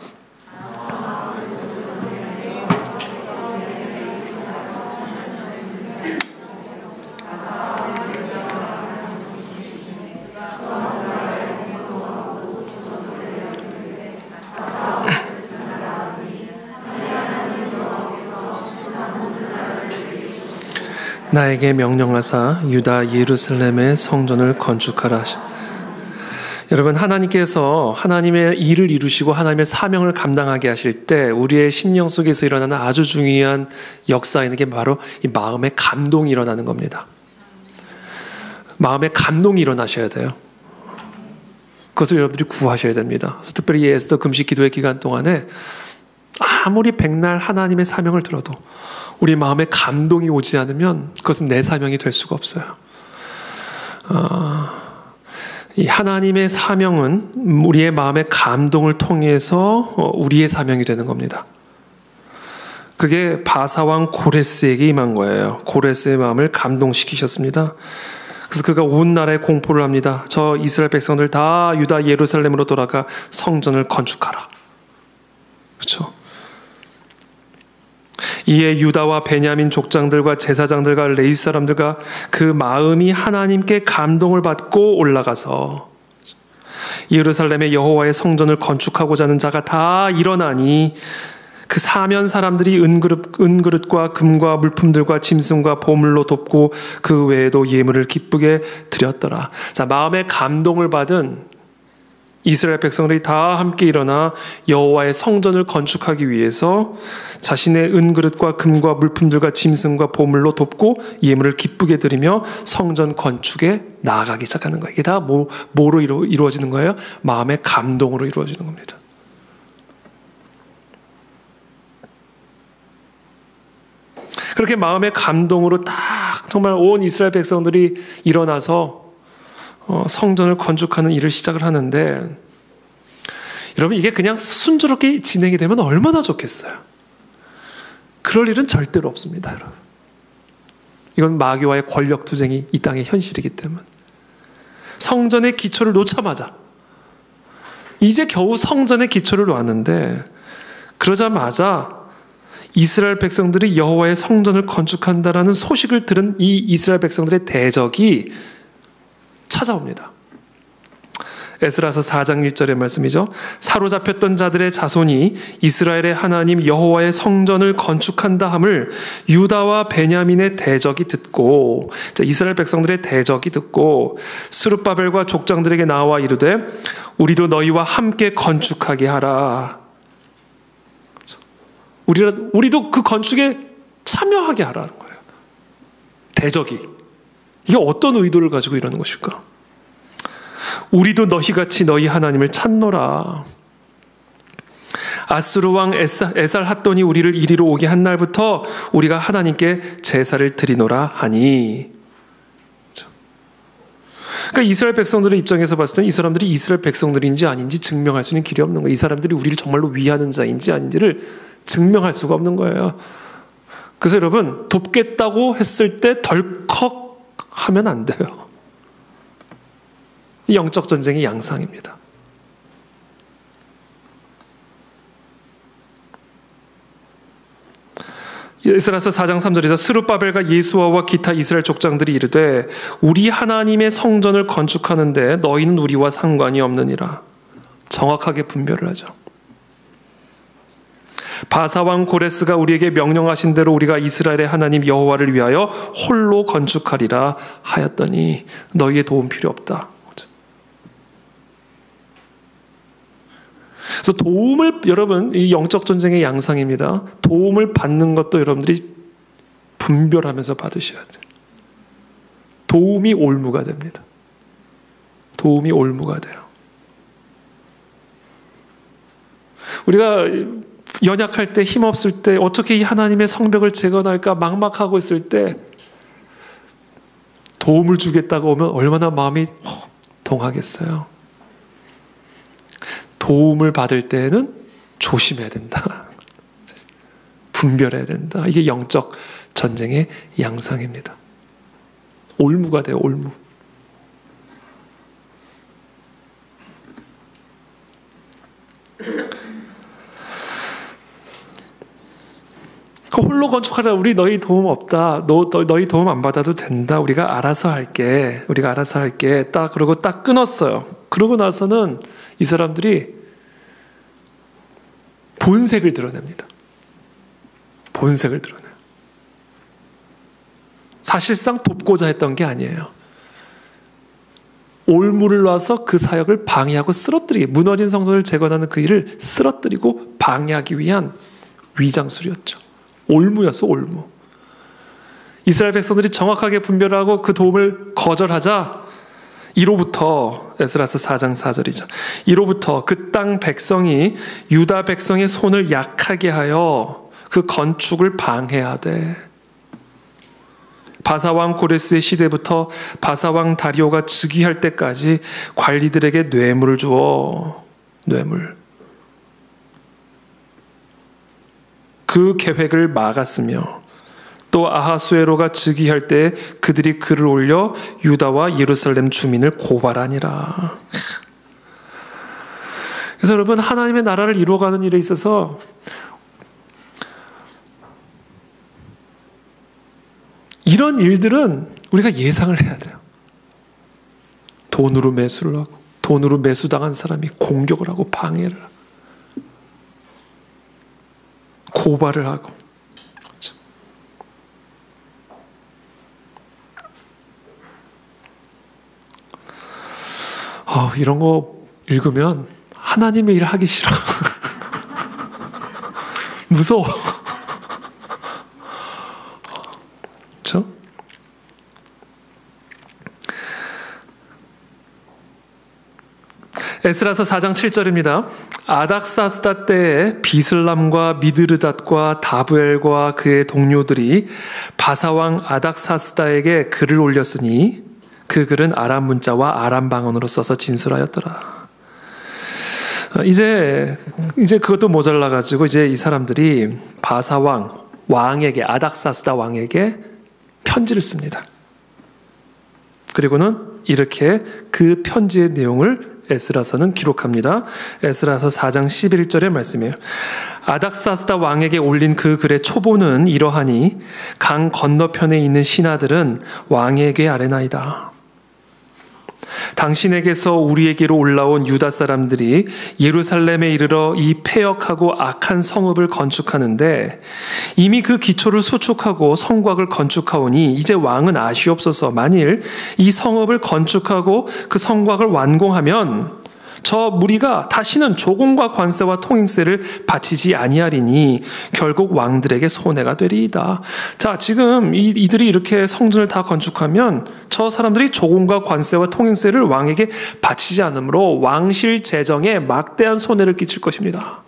나에게 명령하사 유다 예루살렘의 성전을 건축하라. 여러분, 하나님께서 하나님의 일을 이루시고 하나님의 사명을 감당하게 하실 때 우리의 심령 속에서 일어나는 아주 중요한 역사인 게 바로 이 마음의 감동이 일어나는 겁니다. 마음의 감동이 일어나셔야 돼요. 그것을 여러분들이 구하셔야 됩니다. 그래서 특별히 이 에스더 금식 기도의 기간 동안에 아무리 백날 하나님의 사명을 들어도 우리 마음에 감동이 오지 않으면 그것은 내 사명이 될 수가 없어요. 이 하나님의 사명은 우리의 마음의 감동을 통해서 우리의 사명이 되는 겁니다. 그게 바사왕 고레스에게 임한 거예요. 고레스의 마음을 감동시키셨습니다. 그래서 그가 온 나라에 공포를 합니다. 저 이스라엘 백성들 다 유다 예루살렘으로 돌아가 성전을 건축하라. 그렇죠? 이에 유다와 베냐민 족장들과 제사장들과 레위 사람들과 그 마음이 하나님께 감동을 받고 올라가서 예루살렘의 여호와의 성전을 건축하고자 하는 자가 다 일어나니 그 사면 사람들이 은그릇과 금과 물품들과 짐승과 보물로 돕고 그 외에도 예물을 기쁘게 드렸더라. 자, 마음의 감동을 받은 이스라엘 백성들이 다 함께 일어나 여호와의 성전을 건축하기 위해서 자신의 은그릇과 금과 물품들과 짐승과 보물로 돕고 예물을 기쁘게 드리며 성전 건축에 나아가기 시작하는 거예요. 이게 다 뭐로 이루어지는 거예요? 마음의 감동으로 이루어지는 겁니다. 그렇게 마음의 감동으로 딱 정말 온 이스라엘 백성들이 일어나서 성전을 건축하는 일을 시작을 하는데, 여러분 이게 그냥 순조롭게 진행이 되면 얼마나 좋겠어요. 그럴 일은 절대로 없습니다, 여러분. 이건 마귀와의 권력 투쟁이 이 땅의 현실이기 때문에. 성전의 기초를 놓자마자, 이제 겨우 성전의 기초를 놓았는데, 그러자마자 이스라엘 백성들이 여호와의 성전을 건축한다라는 소식을 들은 이 이스라엘 백성들의 대적이 찾아옵니다. 에스라서 4장 1절의 말씀이죠. 사로잡혔던 자들의 자손이 이스라엘의 하나님 여호와의 성전을 건축한다 함을 유다와 베냐민의 대적이 듣고, 이스라엘 백성들의 대적이 듣고 스룹바벨과 족장들에게 나와 이르되 우리도 너희와 함께 건축하게 하라. 우리도 그 건축에 참여하게 하라는 거예요. 대적이. 이게 어떤 의도를 가지고 이러는 것일까? 우리도 너희같이 너희 하나님을 찾노라. 아수르 왕 에살핫돈이 우리를 이리로 오게 한 날부터 우리가 하나님께 제사를 드리노라 하니. 그러니까 이스라엘 백성들의 입장에서 봤을 때는 이 사람들이 이스라엘 백성들인지 아닌지 증명할 수 있는 길이 없는 거예요. 이 사람들이 우리를 정말로 위하는 자인지 아닌지를 증명할 수가 없는 거예요. 그래서 여러분, 돕겠다고 했을 때 덜컥 하면 안 돼요. 이 영적 전쟁의 양상입니다. 에스라서 4장 3절에서 스룹바벨과 예수아와 기타 이스라엘 족장들이 이르되 우리 하나님의 성전을 건축하는데 너희는 우리와 상관이 없느니라. 정확하게 분별을 하죠. 바사왕 고레스가 우리에게 명령하신 대로 우리가 이스라엘의 하나님 여호와를 위하여 홀로 건축하리라 하였더니 너희의 도움 필요 없다. 그래서 도움을, 여러분, 이 영적 전쟁의 양상입니다. 도움을 받는 것도 여러분들이 분별하면서 받으셔야 돼요. 도움이 올무가 됩니다. 도움이 올무가 돼요. 우리가 연약할 때, 힘없을 때, 어떻게 이 하나님의 성벽을 재건할까 막막하고 있을 때 도움을 주겠다고 오면 얼마나 마음이 동하겠어요. 도움을 받을 때는 조심해야 된다. 분별해야 된다. 이게 영적 전쟁의 양상입니다. 올무가 돼요, 올무. 홀로 건축하라. 우리 너희 도움 없다. 너희 도움 안 받아도 된다. 우리가 알아서 할게. 우리가 알아서 할게. 그러고 딱 끊었어요. 그러고 나서는 이 사람들이 본색을 드러냅니다. 본색을 드러내요. 사실상 돕고자 했던 게 아니에요. 올무를 놔서 그 사역을 방해하고 쓰러뜨리게, 무너진 성전을 재건하는 그 일을 쓰러뜨리고 방해하기 위한 위장술이었죠. 올무였어, 올무. 이스라엘 백성들이 정확하게 분별하고 그 도움을 거절하자 이로부터, 에스라서 4장 4절이죠. 이로부터 그 땅 백성이 유다 백성의 손을 약하게 하여 그 건축을 방해하되, 바사왕 고레스의 시대부터 바사왕 다리오가 즉위할 때까지 관리들에게 뇌물을 주어, 뇌물. 그 계획을 막았으며, 또 아하수에로가 즉위할 때 그들이 글을 올려 유다와 예루살렘 주민을 고발하니라. 그래서 여러분, 하나님의 나라를 이루어가는 일에 있어서 이런 일들은 우리가 예상을 해야 돼요. 돈으로 매수를 하고, 돈으로 매수당한 사람이 공격을 하고 방해를 하고 고발을 하고, 이런 거 읽으면 하나님의 일 하기 싫어. 무서워. 그렇죠? 에스라서 4장 7절입니다. 아닥사스다 때에 비슬람과 미드르닷과 다부엘과 그의 동료들이 바사왕 아닥사스다에게 글을 올렸으니 그 글은 아람 문자와 아람 방언으로 써서 진술하였더라. 이제 그것도 모자라가지고 이제 이 사람들이 왕에게, 아닥사스다 왕에게 편지를 씁니다. 그리고는 이렇게 그 편지의 내용을 에스라서는 기록합니다. 에스라서 4장 11절의 말씀이에요. 아닥사스다 왕에게 올린 그 글의 초보는 이러하니 강 건너편에 있는 신하들은 왕에게 아뢰나이다. 당신에게서 우리에게로 올라온 유다 사람들이 예루살렘에 이르러 이 패역하고 악한 성읍을 건축하는데 이미 그 기초를 수축하고 성곽을 건축하오니 이제 왕은 아시옵소서. 만일 이 성읍을 건축하고 그 성곽을 완공하면 저 무리가 다시는 조공과 관세와 통행세를 바치지 아니하리니 결국 왕들에게 손해가 되리이다. 자, 지금 이들이 이렇게 성전을 다 건축하면 저 사람들이 조공과 관세와 통행세를 왕에게 바치지 않으므로 왕실 재정에 막대한 손해를 끼칠 것입니다.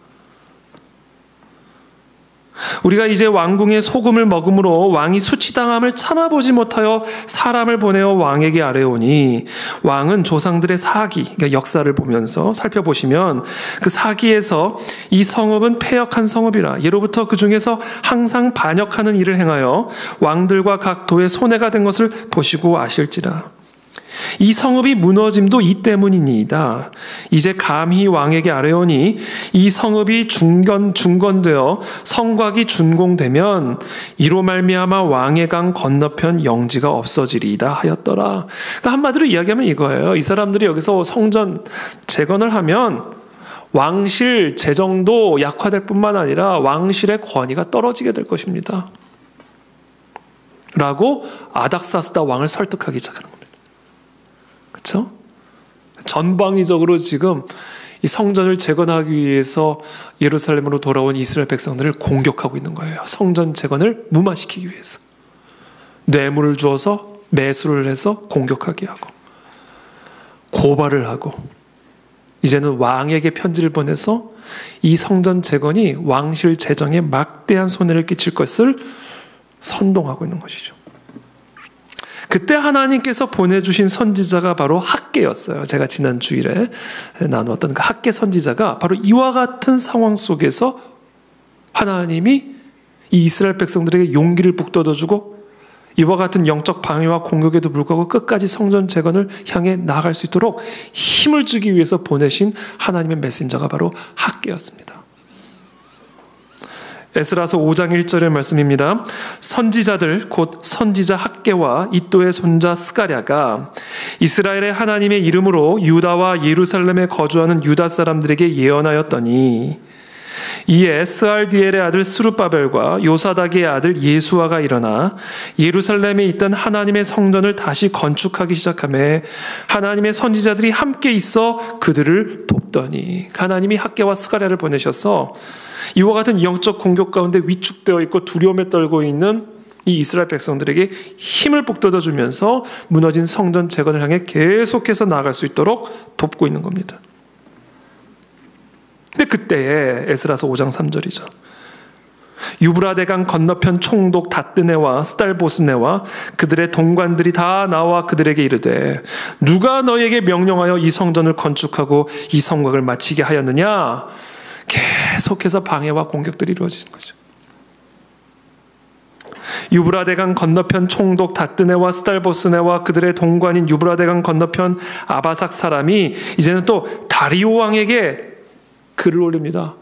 우리가 이제 왕궁의 소금을 먹음으로 왕이 수치당함을 참아보지 못하여 사람을 보내어 왕에게 아뢰오니 왕은 조상들의 사기, 그러니까 역사를 보면서 살펴보시면 그 사기에서 이 성읍은 패역한 성읍이라 예로부터 그 중에서 항상 반역하는 일을 행하여 왕들과 각 도에 손해가 된 것을 보시고 아실지라. 이 성읍이 무너짐도 이 때문이니이다. 이제 감히 왕에게 아뢰오니 이 성읍이 중건되어 성곽이 준공되면 이로 말미암아 왕의 강 건너편 영지가 없어지리이다 하였더라. 그러니까 한마디로 이야기하면 이거예요. 이 사람들이 여기서 성전 재건을 하면 왕실 재정도 약화될 뿐만 아니라 왕실의 권위가 떨어지게 될 것입니다. 라고 아닥사스다 왕을 설득하기 시작하는 겁니다. 그렇죠? 전방위적으로 지금 이 성전을 재건하기 위해서 예루살렘으로 돌아온 이스라엘 백성들을 공격하고 있는 거예요. 성전 재건을 무마시키기 위해서. 뇌물을 주어서 매수를 해서 공격하게 하고 고발을 하고 이제는 왕에게 편지를 보내서 이 성전 재건이 왕실 재정에 막대한 손해를 끼칠 것을 선동하고 있는 것이죠. 그때 하나님께서 보내주신 선지자가 바로 학개였어요. 제가 지난 주일에 나누었던 그 학개 선지자가 바로 이와 같은 상황 속에서 하나님이 이 이스라엘 백성들에게 용기를 북돋아주고 이와 같은 영적 방해와 공격에도 불구하고 끝까지 성전 재건을 향해 나아갈 수 있도록 힘을 주기 위해서 보내신 하나님의 메신저가 바로 학개였습니다. 에스라서 5장 1절의 말씀입니다. 선지자들 곧 선지자 학개와 이도의 손자 스가랴가 이스라엘의 하나님의 이름으로 유다와 예루살렘에 거주하는 유다 사람들에게 예언하였더니 이에 스알디엘의 아들 스룹바벨과 요사닥의 아들 예수아가 일어나 예루살렘에 있던 하나님의 성전을 다시 건축하기 시작하며 하나님의 선지자들이 함께 있어 그들을 돕더니 하나님이 학개와 스가랴를 보내셔서 이와 같은 영적 공격 가운데 위축되어 있고 두려움에 떨고 있는 이 이스라엘 백성들에게 힘을 북돋아 주면서 무너진 성전 재건을 향해 계속해서 나아갈 수 있도록 돕고 있는 겁니다. 근데 그때에 에스라서 5장 3절이죠. 유브라데강 건너편 총독 다뜨네와 스달보스네와 그들의 동관들이 다 나와 그들에게 이르되 누가 너에게 명령하여 이 성전을 건축하고 이 성곽을 마치게 하였느냐? 계속해서 방해와 공격들이 이루어지는 거죠. 유브라데강 건너편 총독 다뜨네와 스달보스네와 그들의 동관인 유브라데강 건너편 아바삭 사람이 이제는 또 다리오 왕에게 글을 올립니다.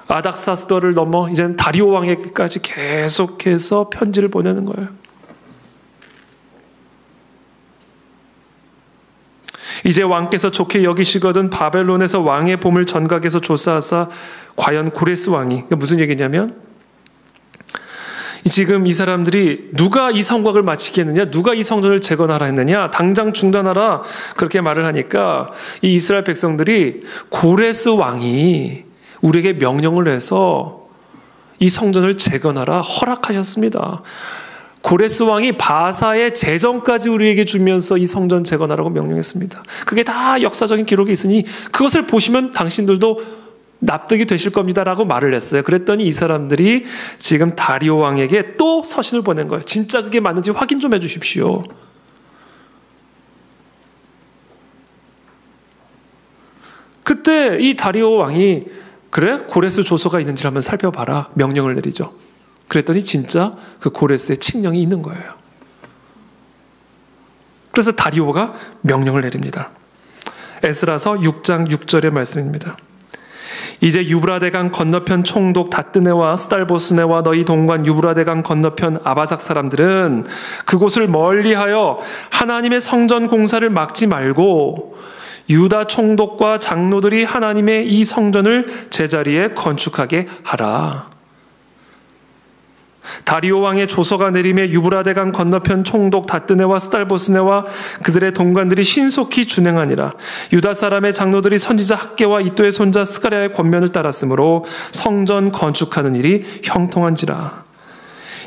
아닥사스더를 넘어 이제는 다리오 왕에게까지 계속해서 편지를 보내는 거예요. 이제 왕께서 좋게 여기시거든 바벨론에서 왕의 보물 전각에서 조사하사 과연 고레스 왕이 무슨 얘기냐면 지금 이 사람들이 누가 이 성곽을 마치게 했느냐, 누가 이 성전을 재건하라 했느냐, 당장 중단하라, 그렇게 말을 하니까 이 이스라엘 백성들이 고레스 왕이 우리에게 명령을 해서 이 성전을 재건하라 허락하셨습니다. 고레스 왕이 바사의 재정까지 우리에게 주면서 이 성전 재건하라고 명령했습니다. 그게 다 역사적인 기록이 있으니 그것을 보시면 당신들도 납득이 되실 겁니다라고 말을 했어요. 그랬더니 이 사람들이 지금 다리오 왕에게 또 서신을 보낸 거예요. 진짜 그게 맞는지 확인 좀 해주십시오. 그때 이 다리오 왕이 그래? 고레스 조서가 있는지 한번 살펴봐라. 명령을 내리죠. 그랬더니 진짜 그 고레스의 칙령이 있는 거예요. 그래서 다리오가 명령을 내립니다. 에스라서 6장 6절의 말씀입니다. 이제 유브라데강 건너편 총독 다뜨네와 스달보스네와 너희 동관 유브라데강 건너편 아바삭 사람들은 그곳을 멀리하여 하나님의 성전 공사를 막지 말고 유다 총독과 장로들이 하나님의 이 성전을 제자리에 건축하게 하라. 다리오 왕의 조서가 내림에 유브라데강 건너편 총독 다뜨네와 스달보스네와 그들의 동관들이 신속히 준행하니라. 유다 사람의 장로들이 선지자 학개와 이도의 손자 스가랴의 권면을 따랐으므로 성전 건축하는 일이 형통한지라.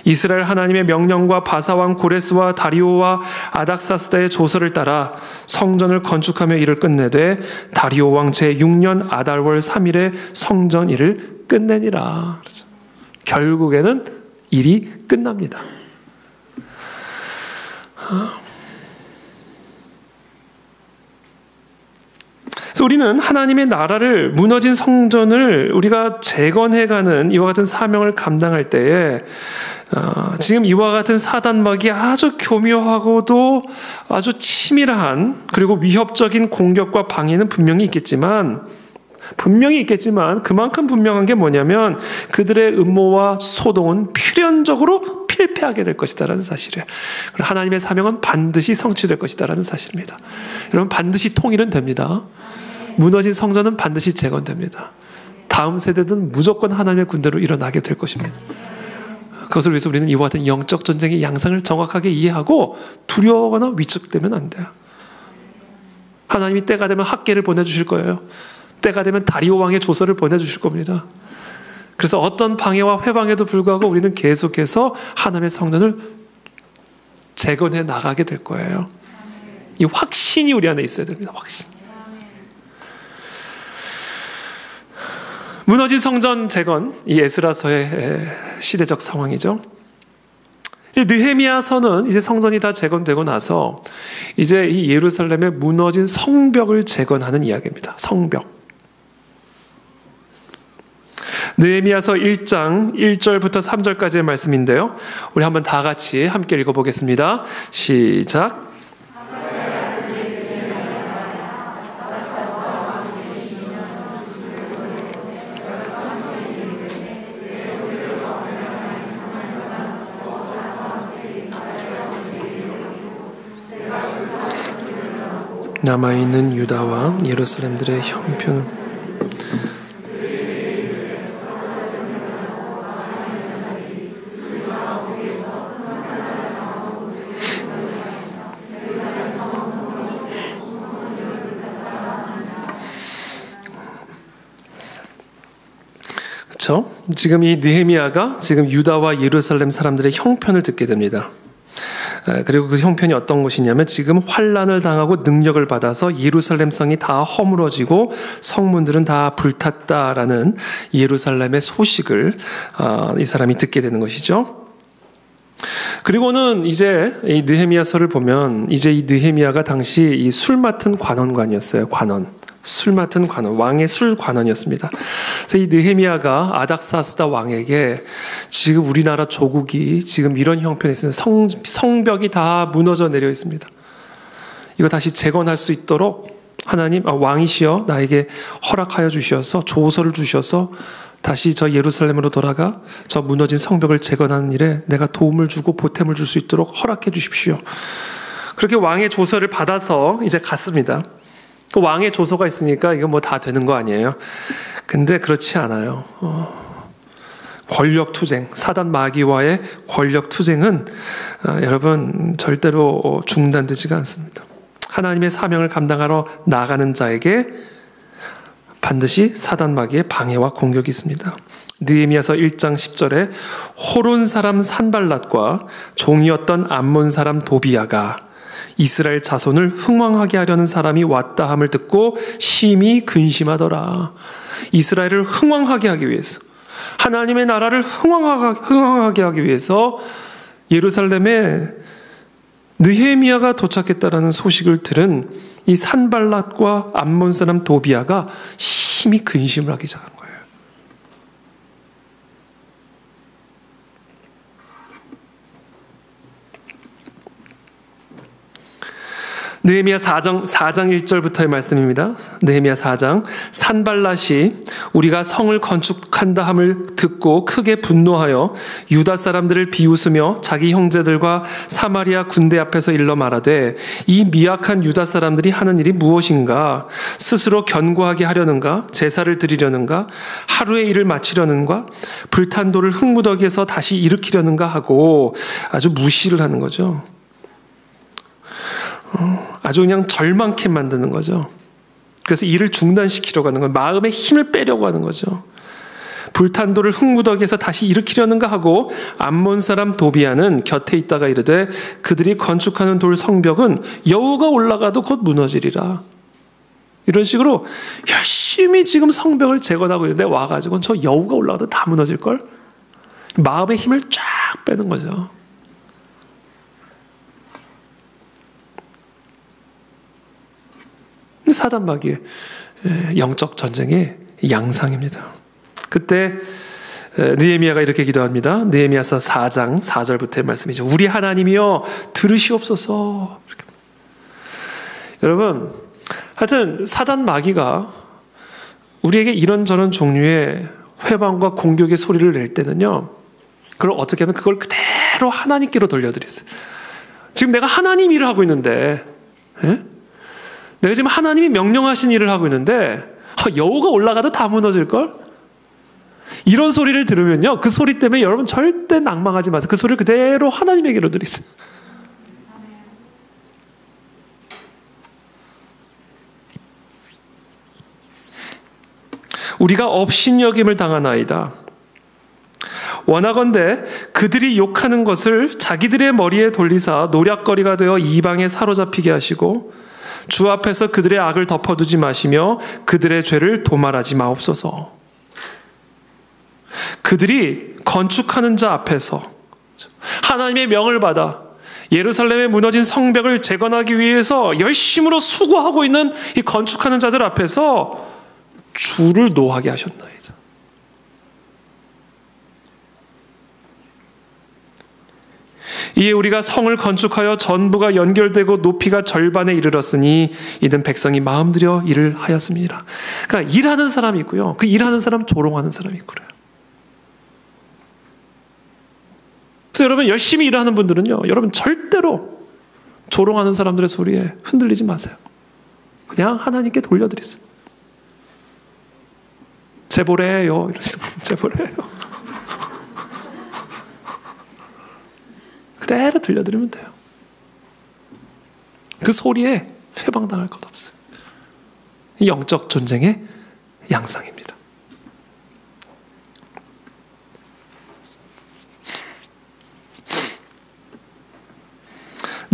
이스라엘 하나님의 명령과 바사왕 고레스와 다리오와 아닥사스다의 조서를 따라 성전을 건축하며 일을 끝내되 다리오 왕 제6년 아달월 3일에 성전 일을 끝내니라. 그렇죠. 결국에는 일이 끝납니다. 그래서 우리는 하나님의 나라를, 무너진 성전을 우리가 재건해가는 이와 같은 사명을 감당할 때에 지금 이와 같은 사단막이 아주 교묘하고도 아주 치밀한 그리고 위협적인 공격과 방해는 분명히 있겠지만 그만큼 분명한 게 뭐냐면 그들의 음모와 소동은 필연적으로 필패하게 될 것이다라는 사실이에요. 그리고 하나님의 사명은 반드시 성취될 것이다라는 사실입니다. 여러분, 반드시 통일은 됩니다. 무너진 성전은 반드시 재건됩니다. 다음 세대든 무조건 하나님의 군대로 일어나게 될 것입니다. 그것을 위해서 우리는 이와 같은 영적 전쟁의 양상을 정확하게 이해하고 두려워하거나 위축되면 안 돼요. 하나님이 때가 되면 학계를 보내주실 거예요. 때가 되면 다리오 왕의 조서를 보내주실 겁니다. 그래서 어떤 방해와 회방에도 불구하고 우리는 계속해서 하나님의 성전을 재건해 나가게 될 거예요. 이 확신이 우리 안에 있어야 됩니다. 확신. 무너진 성전 재건, 이 에스라서의 시대적 상황이죠. 이제 느헤미야서는 이제 성전이 다 재건되고 나서 이제 이 예루살렘의 무너진 성벽을 재건하는 이야기입니다. 성벽. 느헤미야서 1장 1절부터 3절까지의 말씀인데요. 우리 한번 다 같이 함께 읽어보겠습니다. 시작. 남아있는 유다와 예루살렘들의 형편을 그렇죠? 지금 이 느헤미야가 지금 유다와 예루살렘 사람들의 형편을 듣게 됩니다. 그리고 그 형편이 어떤 것이냐면 지금 환난을 당하고 능력을 받아서 예루살렘 성이 다 허물어지고 성문들은 다 불탔다라는 예루살렘의 소식을 이 사람이 듣게 되는 것이죠. 그리고는 이제 이 느헤미야서를 보면 이제 이 느헤미야가 당시 이 술 맡은 관원관이었어요. 술 맡은 관원, 왕의 술 관원이었습니다. 그래서 이 느헤미야가 아닥사스다 왕에게 지금 우리나라 조국이 지금 이런 형편에 있습니다. 성벽이 다 무너져 내려 있습니다. 이거 다시 재건할 수 있도록 하나님, 왕이시여 나에게 허락하여 주셔서 조서를 주셔서 다시 저 예루살렘으로 돌아가 저 무너진 성벽을 재건하는 일에 내가 도움을 주고 보탬을 줄 수 있도록 허락해 주십시오. 그렇게 왕의 조서를 받아서 이제 갔습니다. 그 왕의 조서가 있으니까 이거 뭐 다 되는 거 아니에요? 근데 그렇지 않아요. 권력투쟁, 사단 마귀와의 권력투쟁은 여러분 절대로 중단되지가 않습니다. 하나님의 사명을 감당하러 나가는 자에게 반드시 사단 마귀의 방해와 공격이 있습니다. 느헤미야서 1장 10절에 호론 사람 산발랏과 종이었던 암몬 사람 도비야가 이스라엘 자손을 흥왕하게 하려는 사람이 왔다 함을 듣고 심히 근심하더라. 이스라엘을 흥왕하게 하기 위해서, 하나님의 나라를 흥왕하게 하기 위해서 예루살렘에 느헤미야가 도착했다라는 소식을 들은 이 산발랏과 암몬 사람 도비야가 심히 근심을 하기 시작한 거예요. 느헤미야 4장 1절부터의 말씀입니다. 느헤미야 4장. 산발랏이 우리가 성을 건축한다 함을 듣고 크게 분노하여 유다 사람들을 비웃으며 자기 형제들과 사마리아 군대 앞에서 일러 말하되 이 미약한 유다 사람들이 하는 일이 무엇인가? 스스로 견고하게 하려는가? 제사를 드리려는가? 하루의 일을 마치려는가? 불탄 돌을 흙무더기에서 다시 일으키려는가 하고 아주 무시를 하는 거죠. 아주 그냥 절망케 만드는 거죠. 그래서 일을 중단시키려고 하는 거예요. 마음의 힘을 빼려고 하는 거죠. 불탄 돌을 흙무더기에서 다시 일으키려는가 하고 암몬 사람 도비야는 곁에 있다가 이르되 그들이 건축하는 돌 성벽은 여우가 올라가도 곧 무너지리라. 이런 식으로 열심히 지금 성벽을 재건하고 있는데 와가지고 저 여우가 올라가도 다 무너질걸? 마음의 힘을 쫙 빼는 거죠. 사단 마귀의 영적 전쟁의 양상입니다. 그때 느헤미야가 이렇게 기도합니다. 느헤미야서 4장 4절부터의 말씀이죠. 우리 하나님이여 들으시옵소서. 여러분, 하여튼 사단 마귀가 우리에게 이런저런 종류의 회방과 공격의 소리를 낼 때는요, 그걸 어떻게 하면 그걸 그대로 하나님께로 돌려드렸어요. 지금 내가 하나님 일을 하고 있는데, 내가 지금 하나님이 명령하신 일을 하고 있는데 여우가 올라가도 다 무너질걸? 이런 소리를 들으면요, 그 소리 때문에 여러분 절대 낭망하지 마세요. 그 소리를 그대로 하나님에게로 드리세요. 우리가 업신여김을 당하나이다. 원하건대 그들이 욕하는 것을 자기들의 머리에 돌리사 노략거리가 되어 이방에 사로잡히게 하시고 주 앞에서 그들의 악을 덮어두지 마시며 그들의 죄를 도말하지 마옵소서. 그들이 건축하는 자 앞에서 하나님의 명을 받아 예루살렘에 무너진 성벽을 재건하기 위해서 열심으로 수고하고 있는 이 건축하는 자들 앞에서 주를 노하게 하셨나이다. 이에 우리가 성을 건축하여 전부가 연결되고 높이가 절반에 이르렀으니 이는 백성이 마음 들여 일을 하였습니다. 그러니까 일하는 사람이 있고요, 그 일하는 사람 조롱하는 사람이 있고 그래요. 그래서 여러분 열심히 일하는 분들은요, 여러분 절대로 조롱하는 사람들의 소리에 흔들리지 마세요. 그냥 하나님께 돌려드리세요. 제보래요 이러시는 거예요. 제보래요. 그대로 들려드리면 돼요. 그 소리에 회방당할 것 없어요. 영적 전쟁의 양상입니다.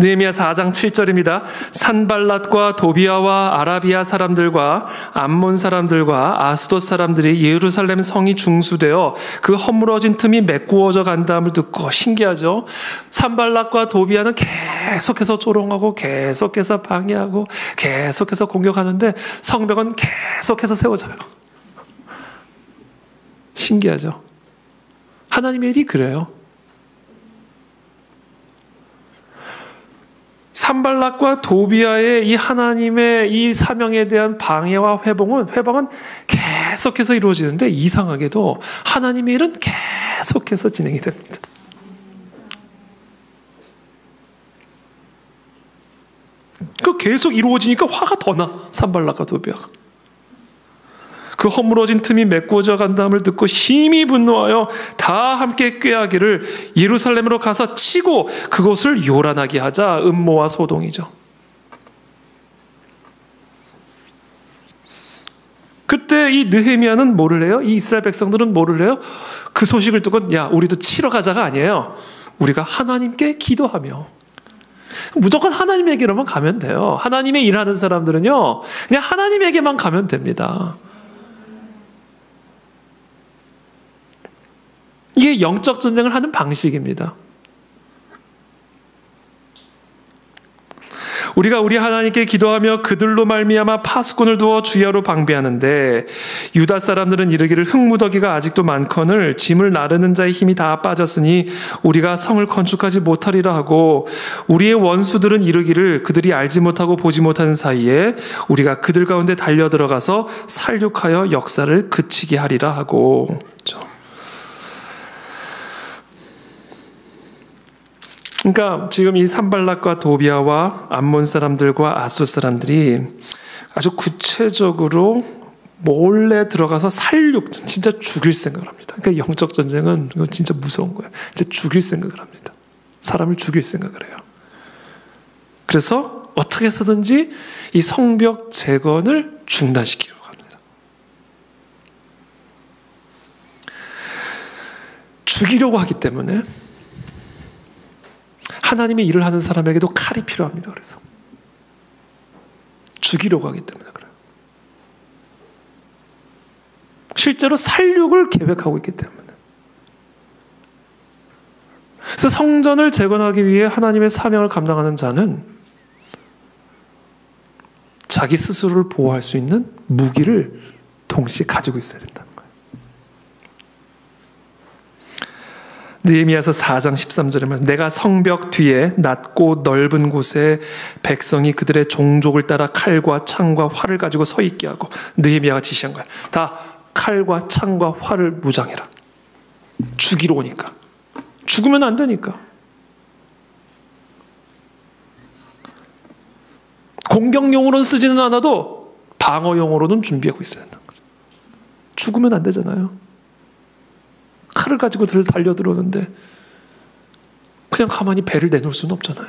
느헤미야 4장 7절입니다. 산발랏과 도비야와 아라비아 사람들과 암몬 사람들과 아스돗 사람들이 예루살렘 성이 중수되어 그 허물어진 틈이 메꾸어져 간다음을 듣고, 신기하죠? 산발랏과 도비야는 계속해서 조롱하고 계속해서 방해하고 계속해서 공격하는데 성벽은 계속해서 세워져요. 신기하죠? 하나님의 일이 그래요. 산발랏과 도비야의 이 하나님의 이 사명에 대한 방해와 회방은 계속해서 이루어지는데 이상하게도 하나님의 일은 계속해서 진행이 됩니다. 그 계속 이루어지니까 화가 더 나, 산발랏과 도비야가. 그 허물어진 틈이 메꾸어져 간다함을 듣고 심히 분노하여 다 함께 꾀하기를 예루살렘으로 가서 치고 그곳을 요란하게 하자. 음모와 소동이죠. 그때 이 느헤미야는 뭐를 해요? 이 이스라엘 백성들은 뭐를 해요? 그 소식을 듣고 야 우리도 치러 가자가 아니에요. 우리가 하나님께 기도하며 무조건 하나님에게로만 가면 돼요. 하나님의 일하는 사람들은요 그냥 하나님에게만 가면 됩니다. 이게 영적 전쟁을 하는 방식입니다. 우리가 우리 하나님께 기도하며 그들로 말미암아 파수꾼을 두어 주야로 방비하는데 유다 사람들은 이르기를 흙무더기가 아직도 많거늘 짐을 나르는 자의 힘이 다 빠졌으니 우리가 성을 건축하지 못하리라 하고 우리의 원수들은 이르기를 그들이 알지 못하고 보지 못하는 사이에 우리가 그들 가운데 달려 들어가서 살육하여 역사를 그치게 하리라 하고. 그러니까 지금 이 산발락과 도비아와 암몬 사람들과 아수 사람들이 아주 구체적으로 몰래 들어가서 진짜 죽일 생각을 합니다. 그러니까 영적 전쟁은 이거 진짜 무서운 거예요. 진짜 죽일 생각을 합니다. 사람을 죽일 생각을 해요. 그래서 어떻게 해서든지 이 성벽 재건을 중단시키려고 합니다. 죽이려고 하기 때문에 하나님의 일을 하는 사람에게도 칼이 필요합니다. 그래서 죽이려고 하기 때문에 그래요. 실제로 살육을 계획하고 있기 때문에. 그래서 성전을 재건하기 위해 하나님의 사명을 감당하는 자는 자기 스스로를 보호할 수 있는 무기를 동시에 가지고 있어야 된다는 거예요. 느헤미야서 4장 13절에 말씀, 내가 성벽 뒤에 낮고 넓은 곳에 백성이 그들의 종족을 따라 칼과 창과 활을 가지고 서 있게 하고. 느헤미야가 지시한 거야. 다 칼과 창과 활을 무장해라. 죽이러 오니까. 죽으면 안 되니까. 공격용으로는 쓰지는 않아도 방어용으로는 준비하고 있어야 한다는 거죠. 죽으면 안 되잖아요. 칼을 가지고 달려 들어오는데 그냥 가만히 배를 내놓을 수는 없잖아요.